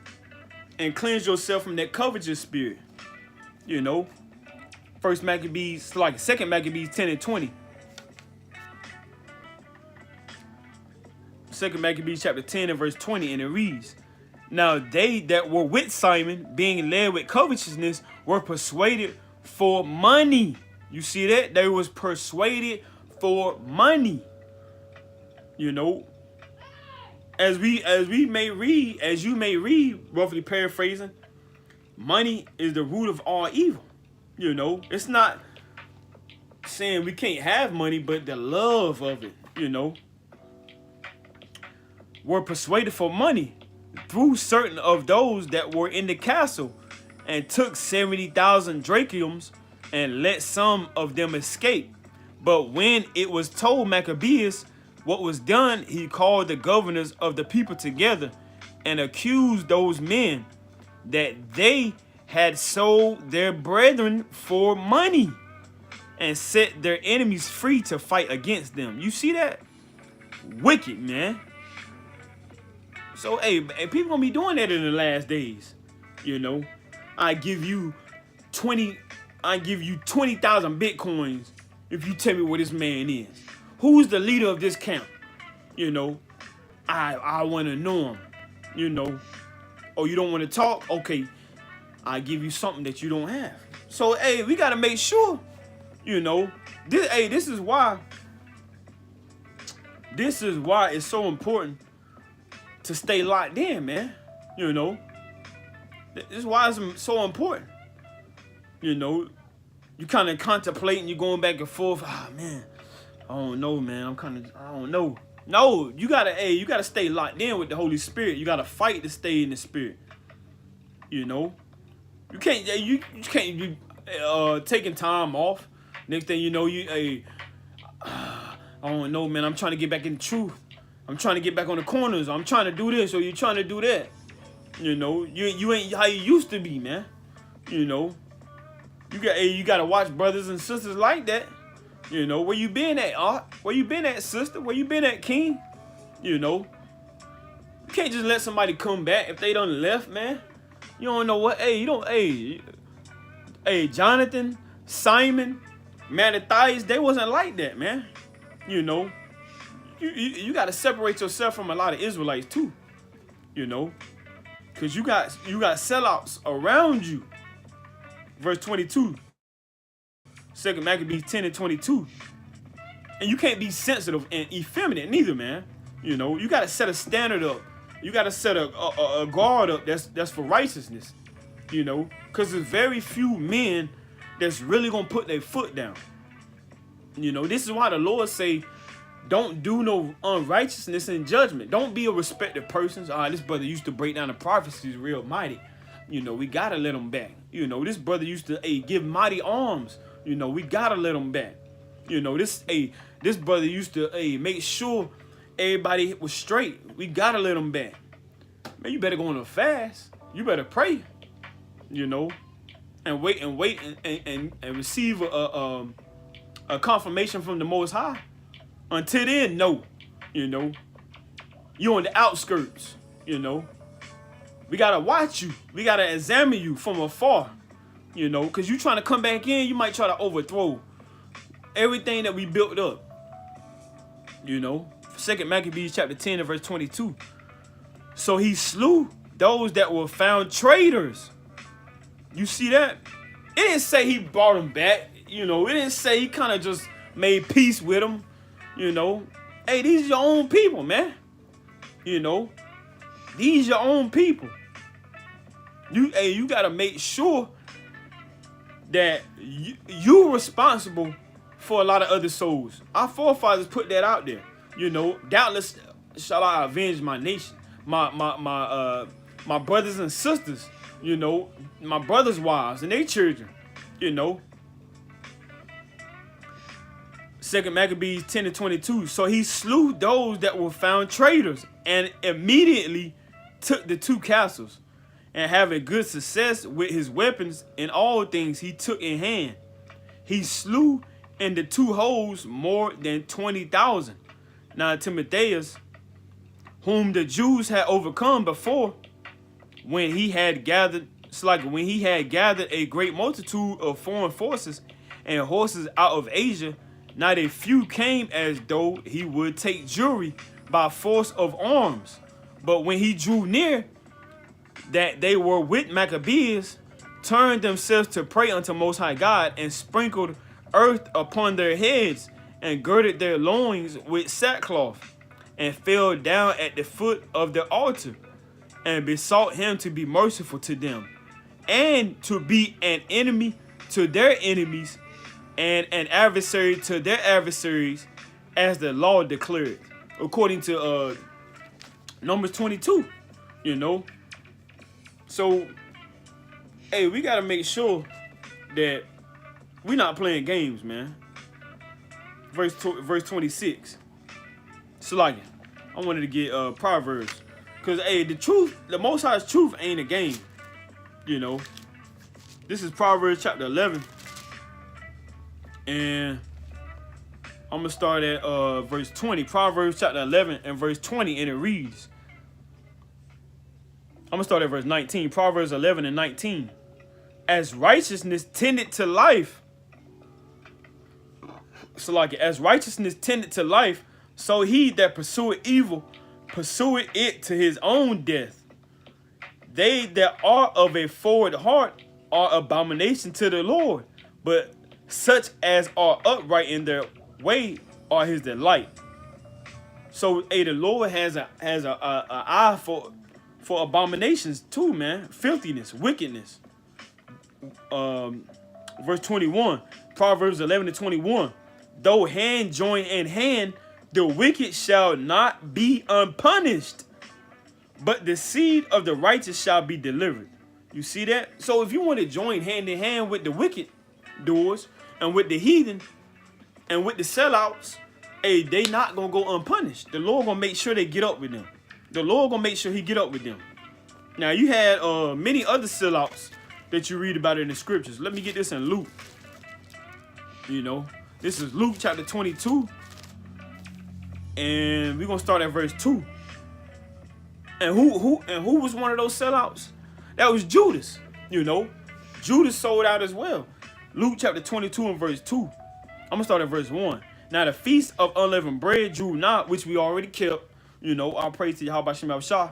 and cleanse yourself from that covetous spirit, you know. 2 Maccabees 10 and 20. 2 Maccabees chapter 10 and verse 20, and it reads, Now they that were with Simon, being led with covetousness, were persuaded for money. You see that? They was persuaded for money. You know, as you may read, roughly paraphrasing, money is the root of all evil. You know, it's not saying we can't have money, but the love of it, you know. Were persuaded for money through certain of those that were in the castle, and took 70,000 drachms, and let some of them escape. But when it was told Maccabees what was done, he called the governors of the people together, and accused those men that they had sold their brethren for money, and set their enemies free to fight against them. You see that? Wicked, man. So, hey, people gonna be doing that in the last days. You know, I give you 20,000 Bitcoins if you tell me what this man is. Who's the leader of this camp? You know, I want to know him. You know, oh, you don't want to talk? Okay, I give you something that you don't have. So, hey, we gotta make sure. You know, this is why it's so important to stay locked in, man. You know, this is why it's so important. You know, you kind of contemplating, you're going back and forth. Ah, man, I don't know, man. I don't know. No, you gotta stay locked in with the Holy Spirit. You gotta fight to stay in the Spirit. You know, you can't be taking time off. Next thing you know, I don't know, man. I'm trying to get back in the truth. I'm trying to get back on the corners. I'm trying to do this, or you're trying to do that. You know, you ain't how you used to be, man. You know, you gotta watch brothers and sisters like that. You know, where you been at, Art? Where you been at, sister? Where you been at, King? You know, you can't just let somebody come back if they done left, man. You don't know what. Hey, Jonathan, Simon, Mattathias, they wasn't like that, man. You know. You got to separate yourself from a lot of Israelites too, you know, because you got sellouts around you. Verse 22, 2 Maccabees 10 and 22, and you can't be sensitive and effeminate neither, man. You know, you got to set a standard up. You got to set a guard up that's for righteousness, you know, because there's very few men that's really gonna put their foot down. You know, this is why the Lord say, don't do no unrighteousness in judgment. Don't be a respected person. This brother used to break down the prophecies real mighty. You know, we got to let him back. You know, this brother used to give mighty arms. You know, we got to let him back. You know, this brother used to make sure everybody was straight. We got to let him back. Man, you better go on a fast. You better pray. You know, and wait and receive a confirmation from the Most High. Until then, no, you know, you're on the outskirts, you know. We got to watch you. We got to examine you from afar. You know, because you trying to come back in, you might try to overthrow everything that we built up. You know, 2 Maccabees chapter 10 and verse 22. So he slew those that were found traitors. You see that? It didn't say he brought them back. You know, it didn't say he kind of just made peace with them. You know, hey, these are your own people, man. You know, these your own people. You got to make sure that you're responsible for a lot of other souls. Our forefathers put that out there. You know, doubtless shall I avenge my nation, my brothers and sisters. You know, my brothers' wives and their children. You know, 2 Maccabees 10 and 22. So he slew those that were found traitors, and immediately took the 2 castles. And having good success with his weapons in all things he took in hand, he slew in the 2 holes more than 20,000. Now Timotheus, whom the Jews had overcome before, when he had gathered a great multitude of foreign forces and horses out of Asia, not a few came as though he would take Jewry by force of arms. But when he drew near, that they were with Maccabees, turned themselves to pray unto Most High God, and sprinkled earth upon their heads, and girded their loins with sackcloth, and fell down at the foot of the altar, and besought him to be merciful to them, and to be an enemy to their enemies, and an adversary to their adversaries, as the law declared, according to Numbers 22. You know, so hey, we gotta make sure that we're not playing games, man. Verse 26. Salakia, I wanted to get Proverbs, cause hey, the truth, the Most High's truth ain't a game. You know, this is Proverbs chapter 11. And I'm going to start at verse 20. Proverbs chapter 11 and verse 20. And it reads. I'm going to start at verse 19. Proverbs 11 and 19. As righteousness tended to life. So like as righteousness tended to life, so he that pursueth evil, pursueth it to his own death. They that are of a forward heart are abomination to the Lord, but such as are upright in their way are his delight. So, hey, the Lord has a eye for abominations too, man. Filthiness, wickedness. Verse 21, Proverbs 11 and 21. Though hand join in hand, the wicked shall not be unpunished, but the seed of the righteous shall be delivered. You see that? So if you want to join hand in hand with the wicked doers and with the heathen and with the sellouts, hey, they not gonna go unpunished. The Lord gonna make sure they get up with them. The Lord gonna make sure he get up with them. Now you had many other sellouts that you read about in the scriptures. Let me get this in Luke. You know, this is Luke chapter 22, and we're gonna start at verse 2. And who was one of those sellouts? That was Judas. You know, Judas sold out as well. Luke chapter 22 and verse 2. I'm gonna start at verse 1. Now the feast of unleavened bread drew not, which we already kept. You know, all praise to Yahweh Shem Shah,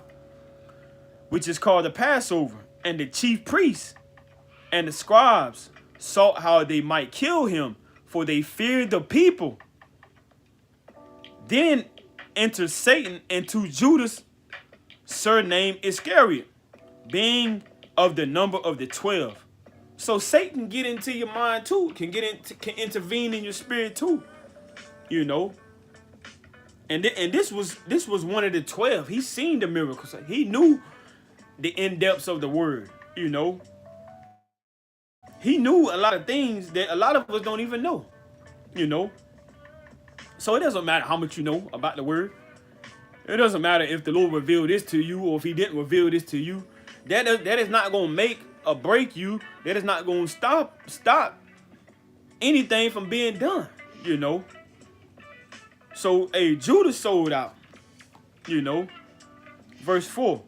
which is called the Passover. And the chief priests and the scribes sought how they might kill him, for they feared the people. Then entered Satan into Judas, surnamed Iscariot, being of the number of the 12. So Satan get into your mind too, can intervene in your spirit too, you know. And this was one of the 12. He seen the miracles. He knew the in-depths of the word, you know. He knew a lot of things that a lot of us don't even know, you know. So it doesn't matter how much you know about the word. It doesn't matter if the Lord revealed this to you or if he didn't reveal this to you. That is not going to make or break you. That is not going to stop anything from being done, you know. So, hey, Judas sold out, you know. Verse 4.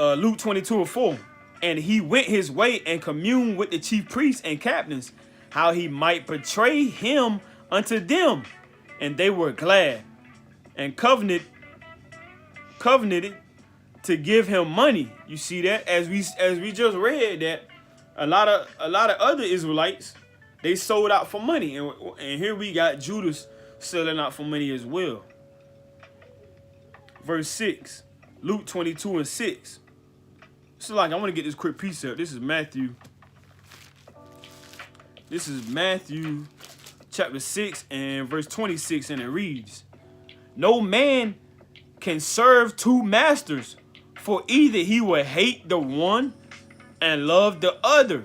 Luke 22:4. And he went his way and communed with the chief priests and captains, how he might betray him unto them. And they were glad and covenanted to give him money. You see that, as we just read, that a lot of other Israelites, they sold out for money, and here we got Judas selling out for money as well. Verse 6, Luke 22:6. So like, I want to get this quick precept. This is Matthew. This is Matthew chapter 6 and verse 26, and it reads, no man can serve two masters, for either he will hate the one and love the other,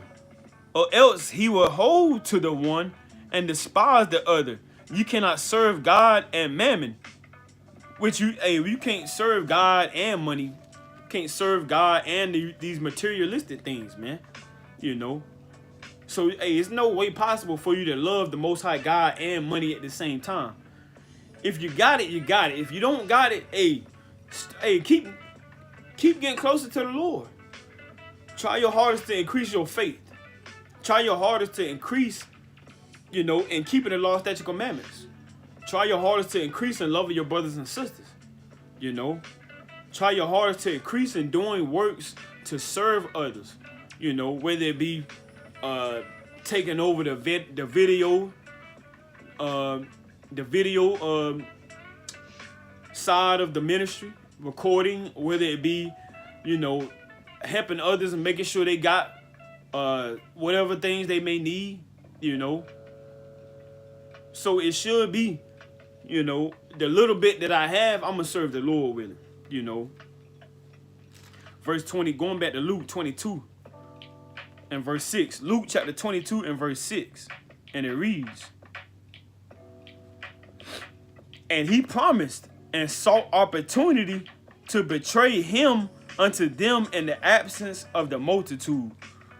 or else he will hold to the one and despise the other. You cannot serve God and mammon. Which you can't serve God and money. Can't serve God and these materialistic things, man. You know. So it's no way possible for you to love the Most High God and money at the same time. If you got it, you got it. If you don't got it, keep getting closer to the Lord. Try your hardest to increase your faith. Try your hardest to increase, in keeping the law, statutes, commandments. Try your hardest to increase in loving your brothers and sisters. Try your hardest to increase in doing works to serve others. Whether it be taking over the video side of the ministry, recording, whether it be, helping others and making sure they got whatever things they may need, So it should be, the little bit that I have, I'm going to serve the Lord with it, Verse 20, going back to Luke 22 and verse 6. Luke chapter 22 and verse 6. And it reads, and he promised and sought opportunity to betray him unto them in the absence of the multitude.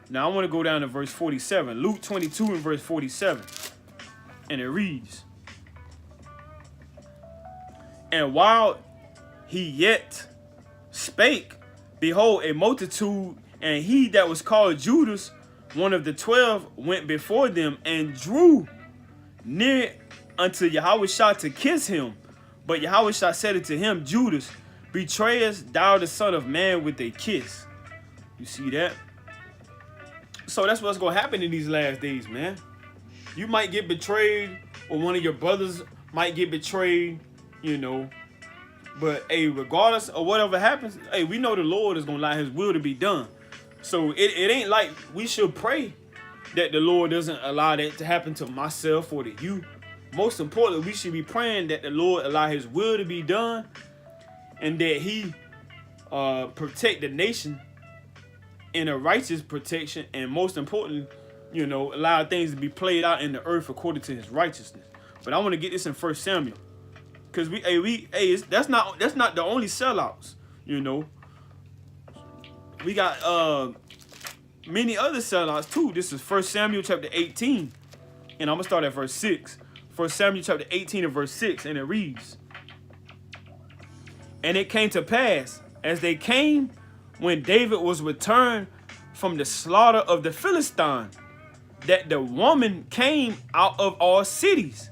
Now I want to go down to verse 47. Luke 22 and verse 47. And it reads, and while he yet spake, behold, a multitude, and he that was called Judas, one of the 12, went before them and drew near unto Yahushua to kiss him. But Yahushua said unto him, Judas, betrayest thou the Son of Man with a kiss? You see that? So that's what's going to happen in these last days, man. You might get betrayed, or one of your brothers might get betrayed, But, regardless of whatever happens, we know the Lord is going to allow his will to be done. So it ain't like we should pray that the Lord doesn't allow that to happen to myself or to you. Most importantly, we should be praying that the Lord allow his will to be done, and that he protect the nation in a righteous protection, and most importantly, allow things to be played out in the earth according to his righteousness. But I want to get this in 1 Samuel, because that's not the only sellouts. We got many other sellouts too. This is 1 Samuel chapter 18, and I'm gonna start at verse 6. 1 Samuel chapter 18 and verse 6, and it reads, and it came to pass, as they came, when David was returned from the slaughter of the Philistine, that the woman came out of all cities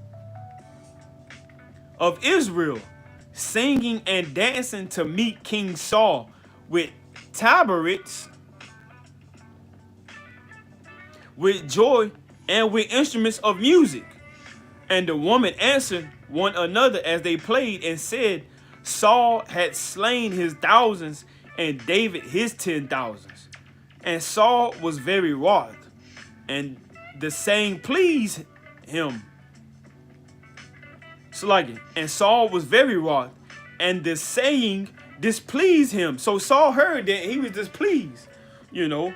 of Israel, singing and dancing to meet King Saul with tabrets, with joy, and with instruments of music. And the woman answered one another as they played, and said, Saul had slain his thousands, and David his 10,000s. And Saul was very wroth, and the saying pleased him. And Saul was very wroth, and the saying displeased him. So Saul heard that, he was displeased, And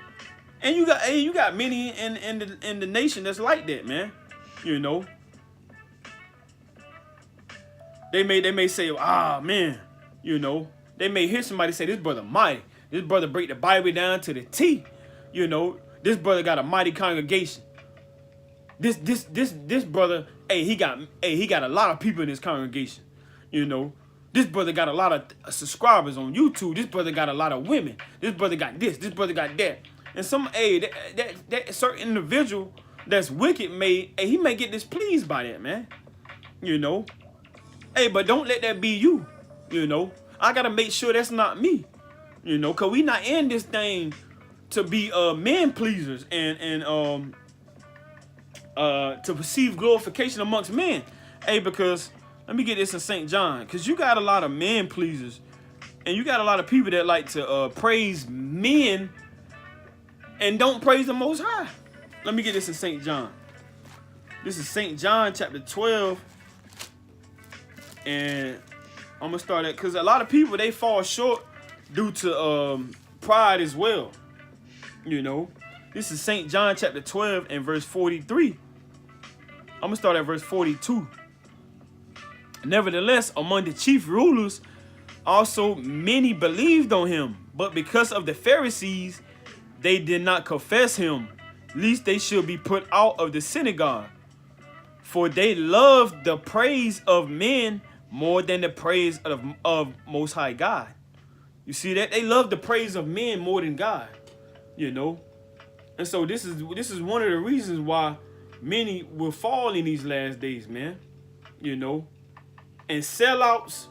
you got many in the nation that's like that, man. They may say, man, they may hear somebody say, this brother mighty. This brother break the Bible down to the T. This brother got a mighty congregation. This brother, he got a lot of people in his congregation. This brother got a lot of subscribers on YouTube. This brother got a lot of women. This brother got this. This brother got that. And some, hey, that certain individual that's wicked he may get displeased by that, man. You know. Hey, but don't let that be you. You know. I gotta make sure that's not me. You know, cause we not in this thing to be men pleasers and to receive glorification amongst men. Hey, because let me get this in St. John, because you got a lot of men pleasers, and you got a lot of people that like to praise men and don't praise the Most High. Let me get this in St. John. This is St. John chapter 12, and I'm gonna start at, because a lot of people, they fall short due to pride as well. You know, this is St. John chapter 12 and verse 43. I'm gonna start at verse 42. Nevertheless, among the chief rulers also many believed on him, but because of the Pharisees, they did not confess him, lest they should be put out of the synagogue. For they loved the praise of men more than the praise of Most High God. You see that? They love the praise of men more than God. You know? And so this is one of the reasons why many will fall in these last days, man. You know? And sellouts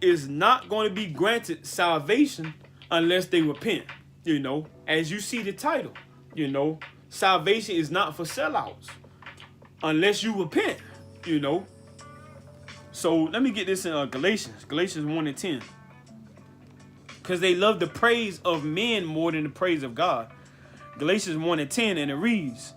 is not going to be granted salvation unless they repent. You know? As you see the title. You know? Salvation is not for sellouts unless you repent. You know? So let me get this in Galatians 1 and 10. Because they love the praise of men more than the praise of God. Galatians 1 and 10, and it reads,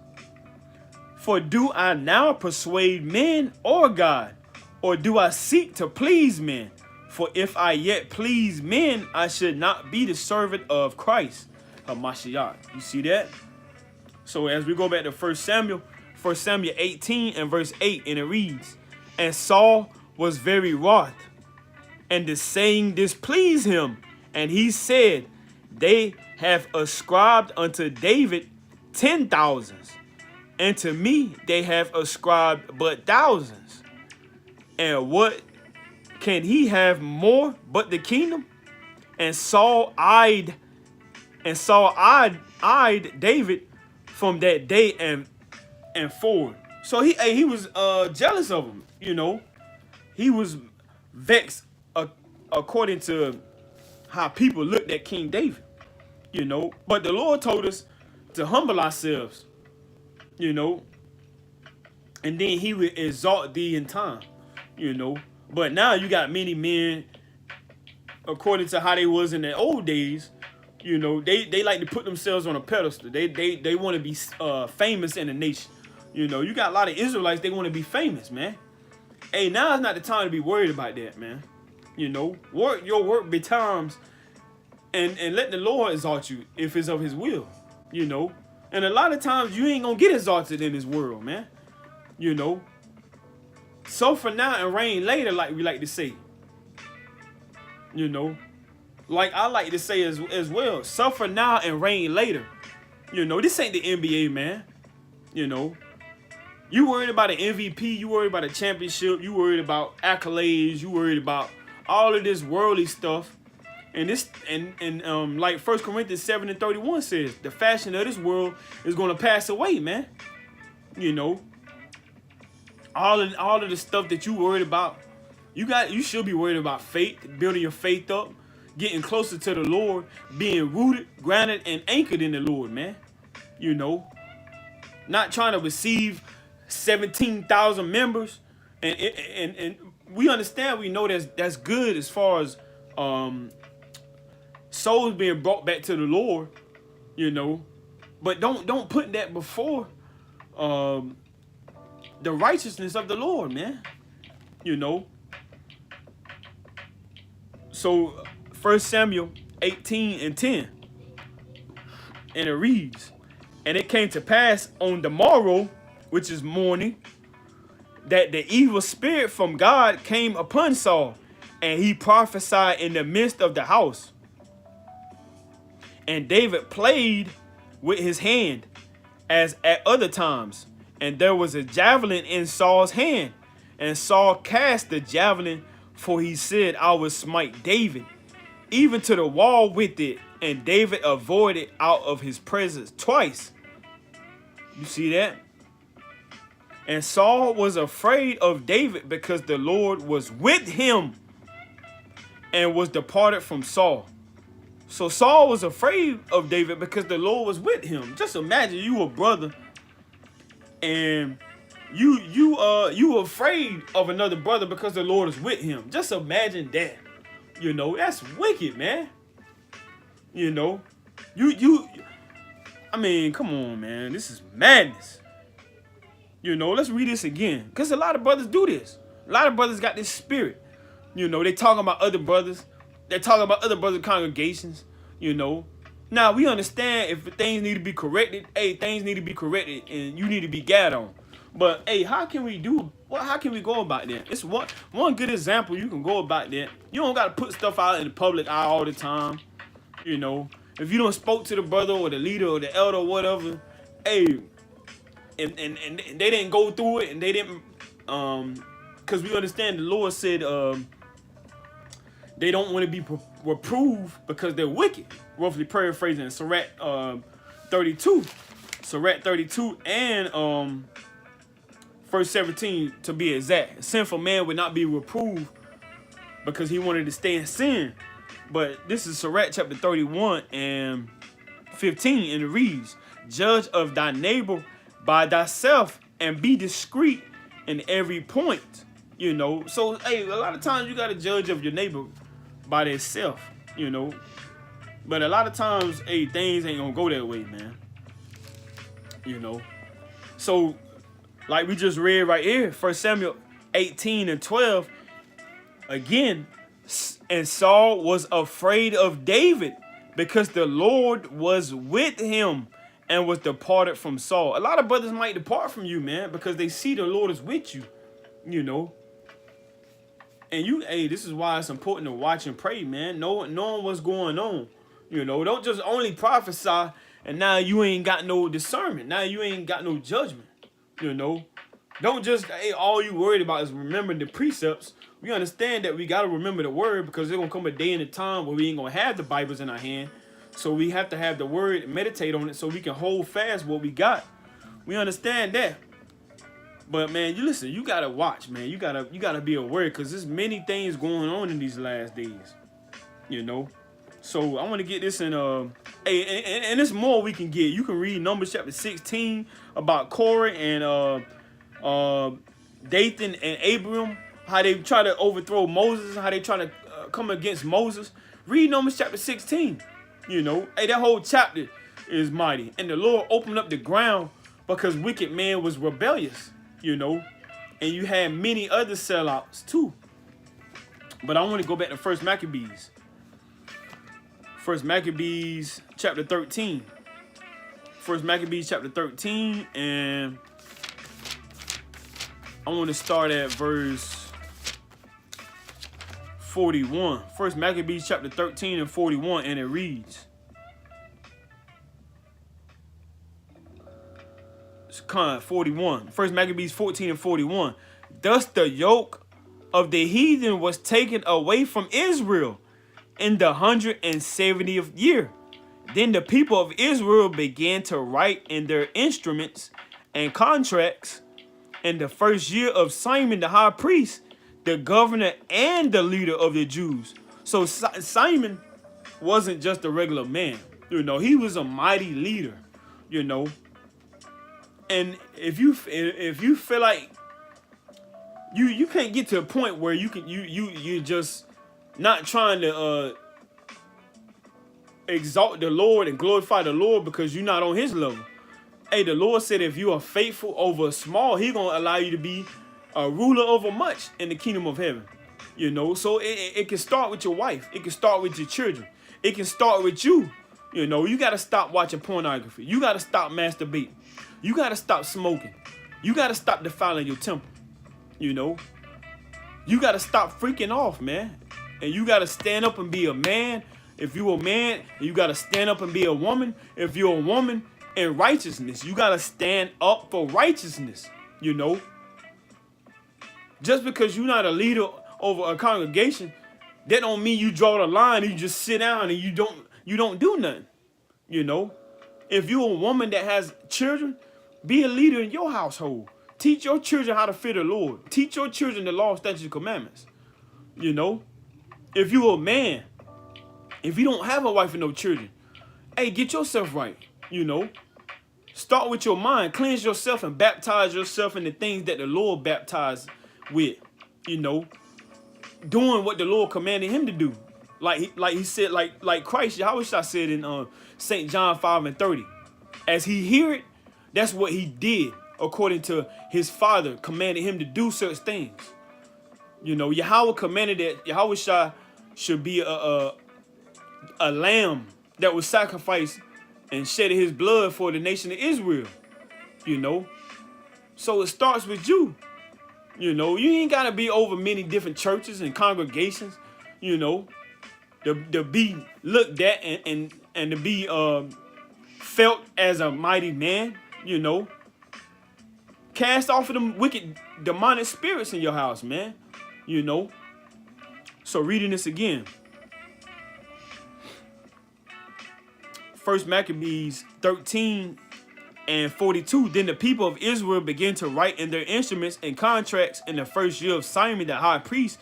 For do I now persuade men or God? Or do I seek to please men? For if I yet please men, I should not be the servant of Christ, Hamashiach. You see that? So as we go back to 1 Samuel 18 and verse 8, and it reads, And Saul was very wroth, and the saying displeased him. And he said, They have ascribed unto David 10,000s, and to me they have ascribed but thousands. And what can he have more but the kingdom? And Saul eyed David from that day and forward. So he was jealous of him. You know, he was vexed according to how people looked at King David, you know. But the Lord told us to humble ourselves, you know, and then he will exalt thee in time, you know. But now you got many men, according to how they was in the old days, you know, they like to put themselves on a pedestal. They want to be famous in the nation. You know, you got a lot of Israelites, they want to be famous, man. Hey, now is not the time to be worried about that, man. You know, work your work betimes and let the Lord exalt you if it's of his will, you know. And a lot of times you ain't gonna get exalted in this world, man. You know. Suffer now and reign later, like we like to say. You know. Like I like to say as well. Suffer now and reign later. You know, this ain't the NBA, man. You know. You worried about an MVP, you worried about a championship, you worried about accolades, you worried about all of this worldly stuff. And this and like 1 Corinthians 7 and 31 says, the fashion of this world is gonna pass away, man. You know. All of the stuff that you worried about, you should be worried about faith, building your faith up, getting closer to the Lord, being rooted, grounded, and anchored in the Lord, man. You know. Not trying to receive 17,000 members, and we understand, we know that's good as far as souls being brought back to the Lord, you know, but don't put that before the righteousness of the Lord, man. You know. So 1 Samuel 18 and 10, and it reads, And it came to pass on the morrow, which is morning, that the evil spirit from God came upon Saul, and he prophesied in the midst of the house. And David played with his hand, as at other times. And there was a javelin in Saul's hand, and Saul cast the javelin For he said, I will smite David, even to the wall with it. And David avoided out of his presence twice. You see that? And Saul was afraid of David because the Lord was with him and was departed from Saul. So Saul was afraid of David because the Lord was with him. Just imagine you a brother and you afraid of another brother because the Lord is with him. Just imagine that. You know, that's wicked, man. You know, I mean, come on, man. This is madness. You know, let's read this again. Because a lot of brothers do this. A lot of brothers got this spirit. You know, they talking about other brothers. They're talking about other brothers' congregations. You know. Now, we understand if things need to be corrected. Hey, things need to be corrected and you need to be gathered on. But, hey, how can we go about that? It's one good example you can go about that. You don't got to put stuff out in the public eye all the time. You know, if you don't spoke to the brother or the leader or the elder or whatever, hey, and they didn't go through it and they didn't, because we understand the Lord said they don't want to be reproved because they're wicked. Roughly paraphrasing Sellouts 32 and verse 17 to be exact. A sinful man would not be reproved because he wanted to stay in sin. But this is Sellouts chapter 31 and 15, and it reads, judge of thy neighbor by thyself and be discreet in every point. You know, so hey, a lot of times you got to judge of your neighbor by themselves, you know. But a lot of times, hey, things ain't gonna go that way, man. You know. So, like we just read right here, 1 Samuel 18 and 12, again, and Saul was afraid of David because the Lord was with him and was departed from Saul. A lot of brothers might depart from you, man, because they see the Lord is with you, you know. And hey, this is why it's important to watch and pray, man. Knowing what's going on. You know, don't just only prophesy and now you ain't got no discernment. Now you ain't got no judgment. You know. Don't just, hey, all you worried about is remembering the precepts. We understand that we got to remember the word because there's going to come a day and a time where we ain't going to have the Bibles in our hand. So we have to have the word and meditate on it so we can hold fast what we got. We understand that. But, man, you got to watch, man. You gotta be aware because there's many things going on in these last days. You know. So I want to get this in, and there's more we can get. You can read Numbers chapter 16 about Korah and Dathan and Abiram, how they try to overthrow Moses, how they try to come against Moses. Read Numbers chapter 16. You know, hey, that whole chapter is mighty. And the Lord opened up the ground because wicked man was rebellious, you know. And you had many other sellouts too. But I want to go back to 1 Maccabees. 1 Maccabees chapter 13. 1 Maccabees chapter 13, and I want to start at verse 41. 1 Maccabees chapter 13 and 41, and it reads, it's kind of 41. 1 Maccabees 14 and 41. Thus the yoke of the heathen was taken away from Israel in the 170th year. Then the people of Israel began to write in their instruments and contracts in the first year of Simon the high priest, the governor and the leader of the Jews. So Simon wasn't just a regular man. You know, he was a mighty leader, you know. And if you feel like you can't get to a point where you're just not trying to exalt the Lord and glorify the Lord because you're not on his level. Hey, the Lord said if you are faithful over small, he's going to allow you to be a ruler over much in the kingdom of heaven. You know, so it can start with your wife. It can start with your children. It can start with you. You know, you got to stop watching pornography. You got to stop masturbating. You got to stop smoking. You got to stop defiling your temple. You know, you got to stop freaking off, man. And you got to stand up and be a man. If you're a man, you got to stand up and be a woman. If you're a woman in righteousness, you got to stand up for righteousness, you know. Just because you're not a leader over a congregation, that don't mean you draw the line and you just sit down and you don't do nothing. You know, if you're a woman that has children, be a leader in your household. Teach your children how to fear the Lord. Teach your children the law, statutes, and commandments. You know, if you're a man, if you don't have a wife and no children, hey, get yourself right. You know, start with your mind, cleanse yourself, and baptize yourself in the things that the Lord baptized with. You know, doing what the Lord commanded him to do, like he said, like Christ, Yahweh said in St. John 5:30, as he hear it, that's what he did according to his Father commanded him to do such things. You know, Yahweh commanded that Yahweh should be a lamb that was sacrificed and shed his blood for the nation of Israel. You know, so it starts with you. You know, you ain't gotta be over many different churches and congregations. You know, to be looked at and to be felt as a mighty man. You know, cast off of them wicked demonic spirits in your house, man. You know. So reading this again. 1 Maccabees 13:42. Then the people of Israel began to write in their instruments and contracts in the first year of Simon the high priest,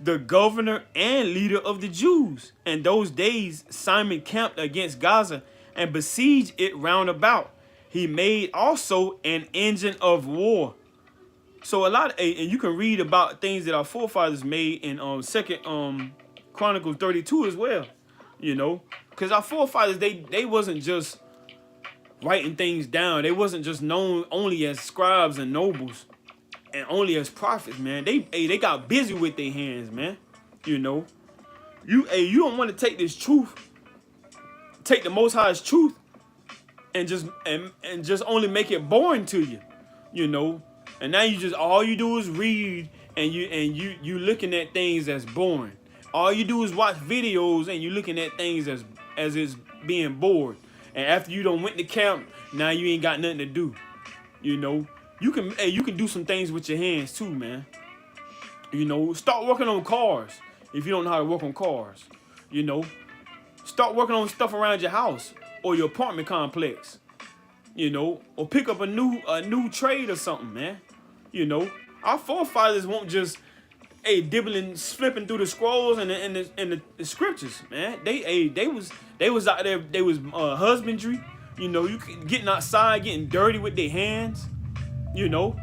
the governor and leader of the Jews. In those days Simon camped against Gaza and besieged it round about. He made also an engine of war. So and you can read about things that our forefathers made in 2 Chronicles 32 as well. You know, because our forefathers, they wasn't just writing things down. They wasn't just known only as scribes and nobles and only as prophets, man. They got busy with their hands, man. You know, you don't want to take this truth, take the Most High's truth, and just only make it boring to you, you know. And now all you do is read, and you looking at things as boring. All you do is watch videos, and you looking at things as it's being bored. And after you done went to camp, now you ain't got nothing to do. You know, you can do some things with your hands too, man. You know, start working on cars if you don't know how to work on cars. You know, start working on stuff around your house or your apartment complex. You know, or pick up a new trade or something, man. You know, our forefathers won't just dibbling, flipping through the scrolls and the scriptures, man. They was out there. They was husbandry. You know, getting outside, getting dirty with their hands. You know,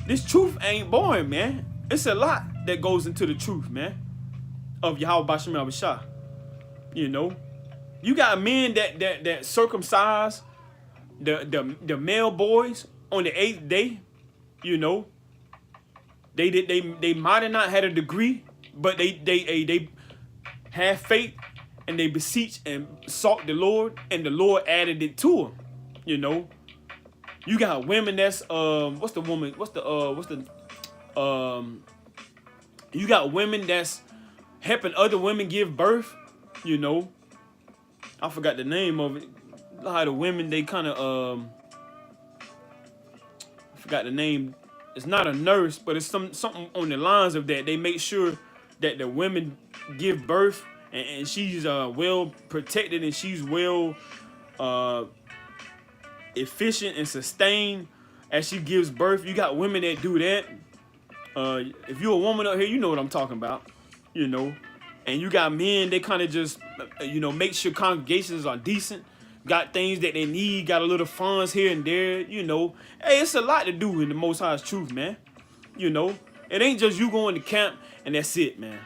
this truth ain't boring, man. It's a lot that goes into the truth, man, of Yahweh B'Shem Abishah. You know, you got men that circumcise the male boys on the 8th day. You know, they might have not had a degree, but they have faith and they beseech and sought the Lord, and the Lord added it to them. You know, you got women that's you got women that's helping other women give birth. You know, I forgot the name of it. How the women, they kind of I forgot the name. It's not a nurse, but it's something on the lines of that. They make sure that the women give birth and she's well protected and she's well efficient and sustained as she gives birth. You got women that do that. If you're a woman up here, you know what I'm talking about. You know, and you got men, they kind of just make sure congregations are decent. Got things that they need, got a little funds here and there, you know. Hey, it's a lot to do in the Most High's truth, man. You know, it ain't just you going to camp and that's it, man.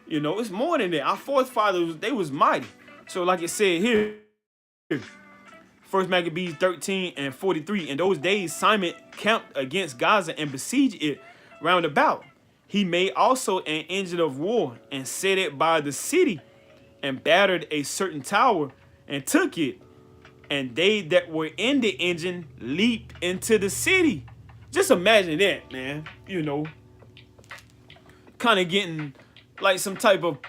You know, it's more than that. Our forefathers, they was mighty. So like it said here, 1 Maccabees 13:43, in those days Simon camped against Gaza and besieged it round about. He made also an engine of war and set it by the city and battered a certain tower and took it. And they that were in the engine leaped into the city. Just imagine that, man. You know, kind of getting like some type of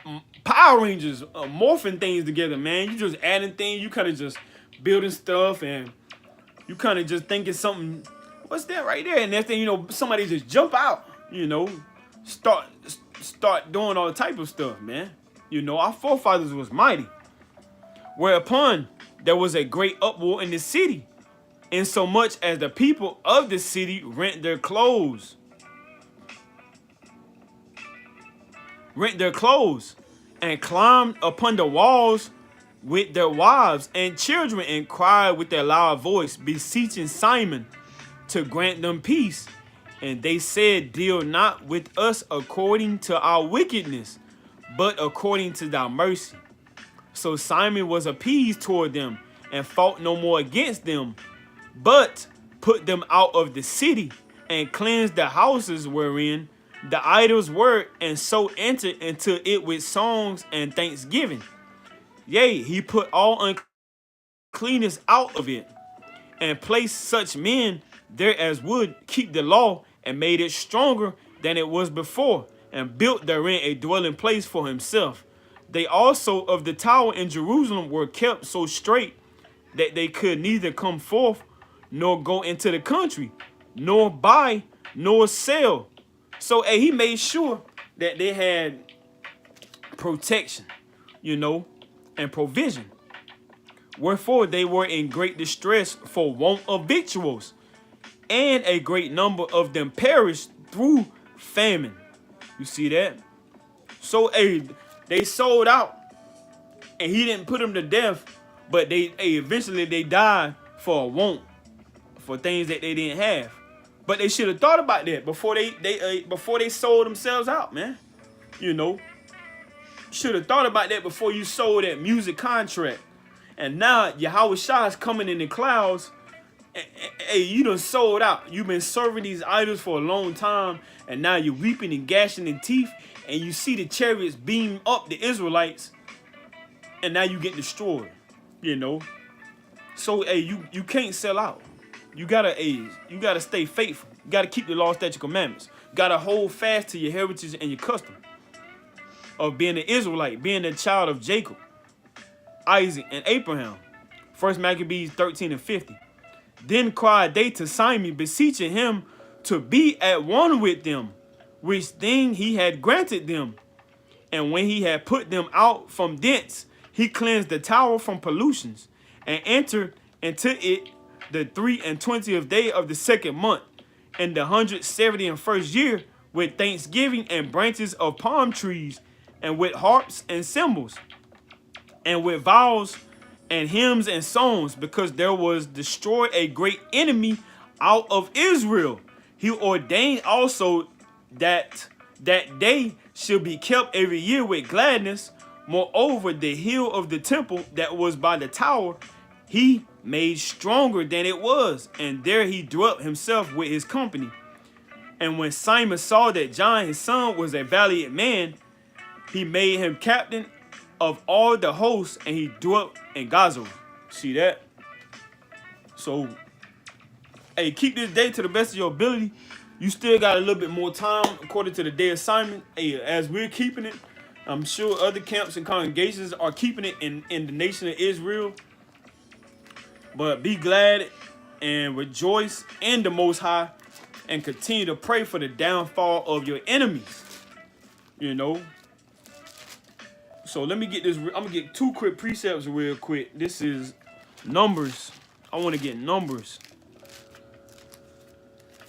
Power Rangers morphing things together, man. You just adding things. You kind of just building stuff, and you kind of just thinking something. What's that right there? And next thing you know, somebody just jump out. You know, start start doing all type of stuff, man. You know, our forefathers was mighty. Whereupon there was a great uproar in the city, insomuch as the people of the city rent their clothes, and climbed upon the walls with their wives and children, and cried with their loud voice, beseeching Simon to grant them peace. And they said, deal not with us according to our wickedness, but according to thy mercy. So Simon was appeased toward them, and fought no more against them, but put them out of the city, and cleansed the houses wherein the idols were, and so entered into it with songs and thanksgiving. Yea, he put all uncleanness out of it, and placed such men there as would keep the law, and made it stronger than it was before, and built therein a dwelling place for himself. They also of the tower in Jerusalem were kept so straight that they could neither come forth, nor go into the country, nor buy, nor sell. So he made sure that they had protection, you know, and provision. Wherefore they were in great distress for want of victuals, and a great number of them perished through famine. You see that? So they sold out, and he didn't put them to death, but they eventually they died for a want, for things that they didn't have. But they should have thought about that before they sold themselves out, man. You know, should have thought about that before you sold that music contract. And now Yahweh Shah is coming in the clouds. Hey, you done sold out. You've been serving these idols for a long time, and now you're weeping and gashing in teeth, and you see the chariots beam up the Israelites, and now you get destroyed. You know, so you can't sell out. You gotta stay faithful. You gotta keep the law, statutes, commandments. You gotta hold fast to your heritage and your custom of being an Israelite, being a child of Jacob, Isaac, and Abraham. 1 Maccabees 13:50. Then cried they to Simon, beseeching him to be at one with them, which thing he had granted them. And when he had put them out from thence, he cleansed the tower from pollutions, and entered into it the 23rd day of the 2nd month, in the 171st year, with thanksgiving and branches of palm trees, and with harps and cymbals, and with vows and hymns and songs, because there was destroyed a great enemy out of Israel. He ordained also that day should be kept every year with gladness. Moreover, the hill of the temple that was by the tower, he made stronger than it was, and there he dwelt himself with his company. And when Simon saw that John his son was a valiant man, he made him captain of all the hosts, and he dwelt in Gaza. See that? So, hey, keep this day to the best of your ability. You still got a little bit more time according to the day of Simon. Hey, as we're keeping it, I'm sure other camps and congregations are keeping it in the nation of Israel. But be glad and rejoice in the Most High, and continue to pray for the downfall of your enemies. You know. So let me get this. I'm gonna get 2 quick precepts real quick. This is Numbers. I want to get Numbers,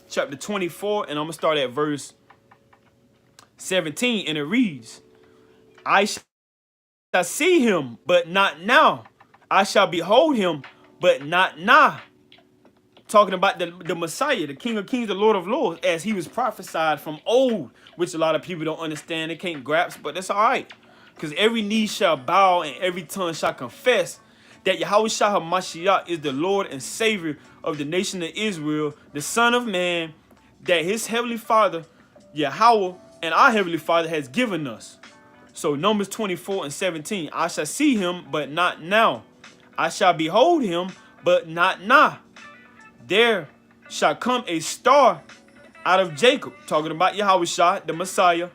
chapter 24, and I'm gonna start at verse 17, and it reads, I shall see him, but not now. I shall behold him, but not now. Talking about the Messiah, the King of Kings, the Lord of Lords, as he was prophesied from old, which a lot of people don't understand. They can't grasp, but that's all right. Because every knee shall bow and every tongue shall confess that Yahweh Shah HaMashiach is the Lord and Savior of the nation of Israel, the Son of Man, that his Heavenly Father, Yahweh, and our Heavenly Father has given us. So Numbers 24 and 17, I shall see him, but not now. I shall behold him, but not now. There shall come a star out of Jacob, talking about Yahweh Shah, the Messiah,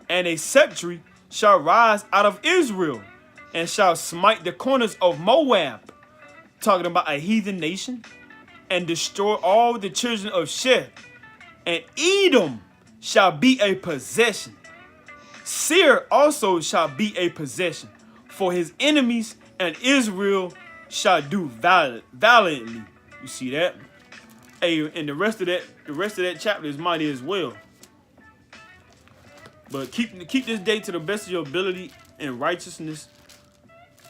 and a sceptre shall rise out of Israel, and shall smite the corners of Moab, talking about a heathen nation, and destroy all the children of Sheth, and Edom shall be a possession. Seir also shall be a possession for his enemies, and Israel shall do valiantly. You see that? Hey, and the rest of that chapter is mighty as well. But keep this day to the best of your ability in righteousness,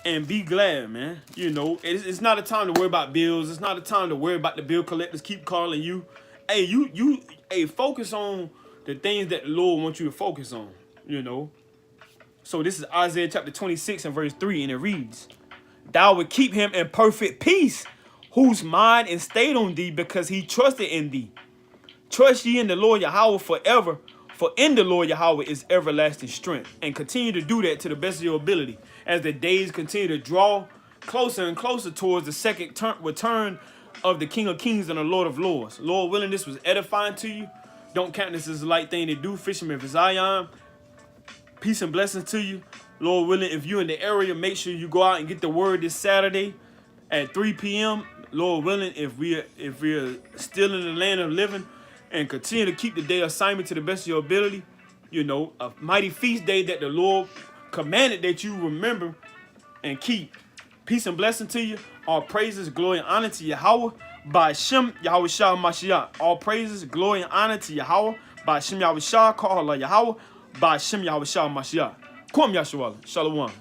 and be glad, man. You know, it's not a time to worry about bills. It's not a time to worry about the bill collectors keep calling you. Hey, focus on the things that the Lord wants you to focus on. You know. So this is Isaiah chapter 26 and verse 3, and it reads, "Thou would keep him in perfect peace, whose mind is stayed on thee, because he trusted in thee. Trust ye in the Lord Yahweh forever, for in the Lord Yahweh is everlasting strength." And continue to do that to the best of your ability as the days continue to draw closer and closer towards the second return of the King of Kings and the Lord of Lords. Lord willing, this was edifying to you. Don't count this as a light thing to do. Fisherman for Zion. Peace and blessings to you. Lord willing, if you're in the area, make sure you go out and get the word this Saturday at 3 p.m. Lord willing, if we're still in the land of living, and continue to keep the day assignment to the best of your ability. You know, a mighty feast day that the Lord commanded that you remember and keep. Peace and blessing to you. All praises, glory, and honor to Yahweh by Shem Yahweh Shah Mashiach. All praises, glory, and honor to Yahweh by Shem Yahweh Shah Ka'ala Yahweh by Shem Yahweh Shah Mashiach. Kwam Yahshua. Shalom.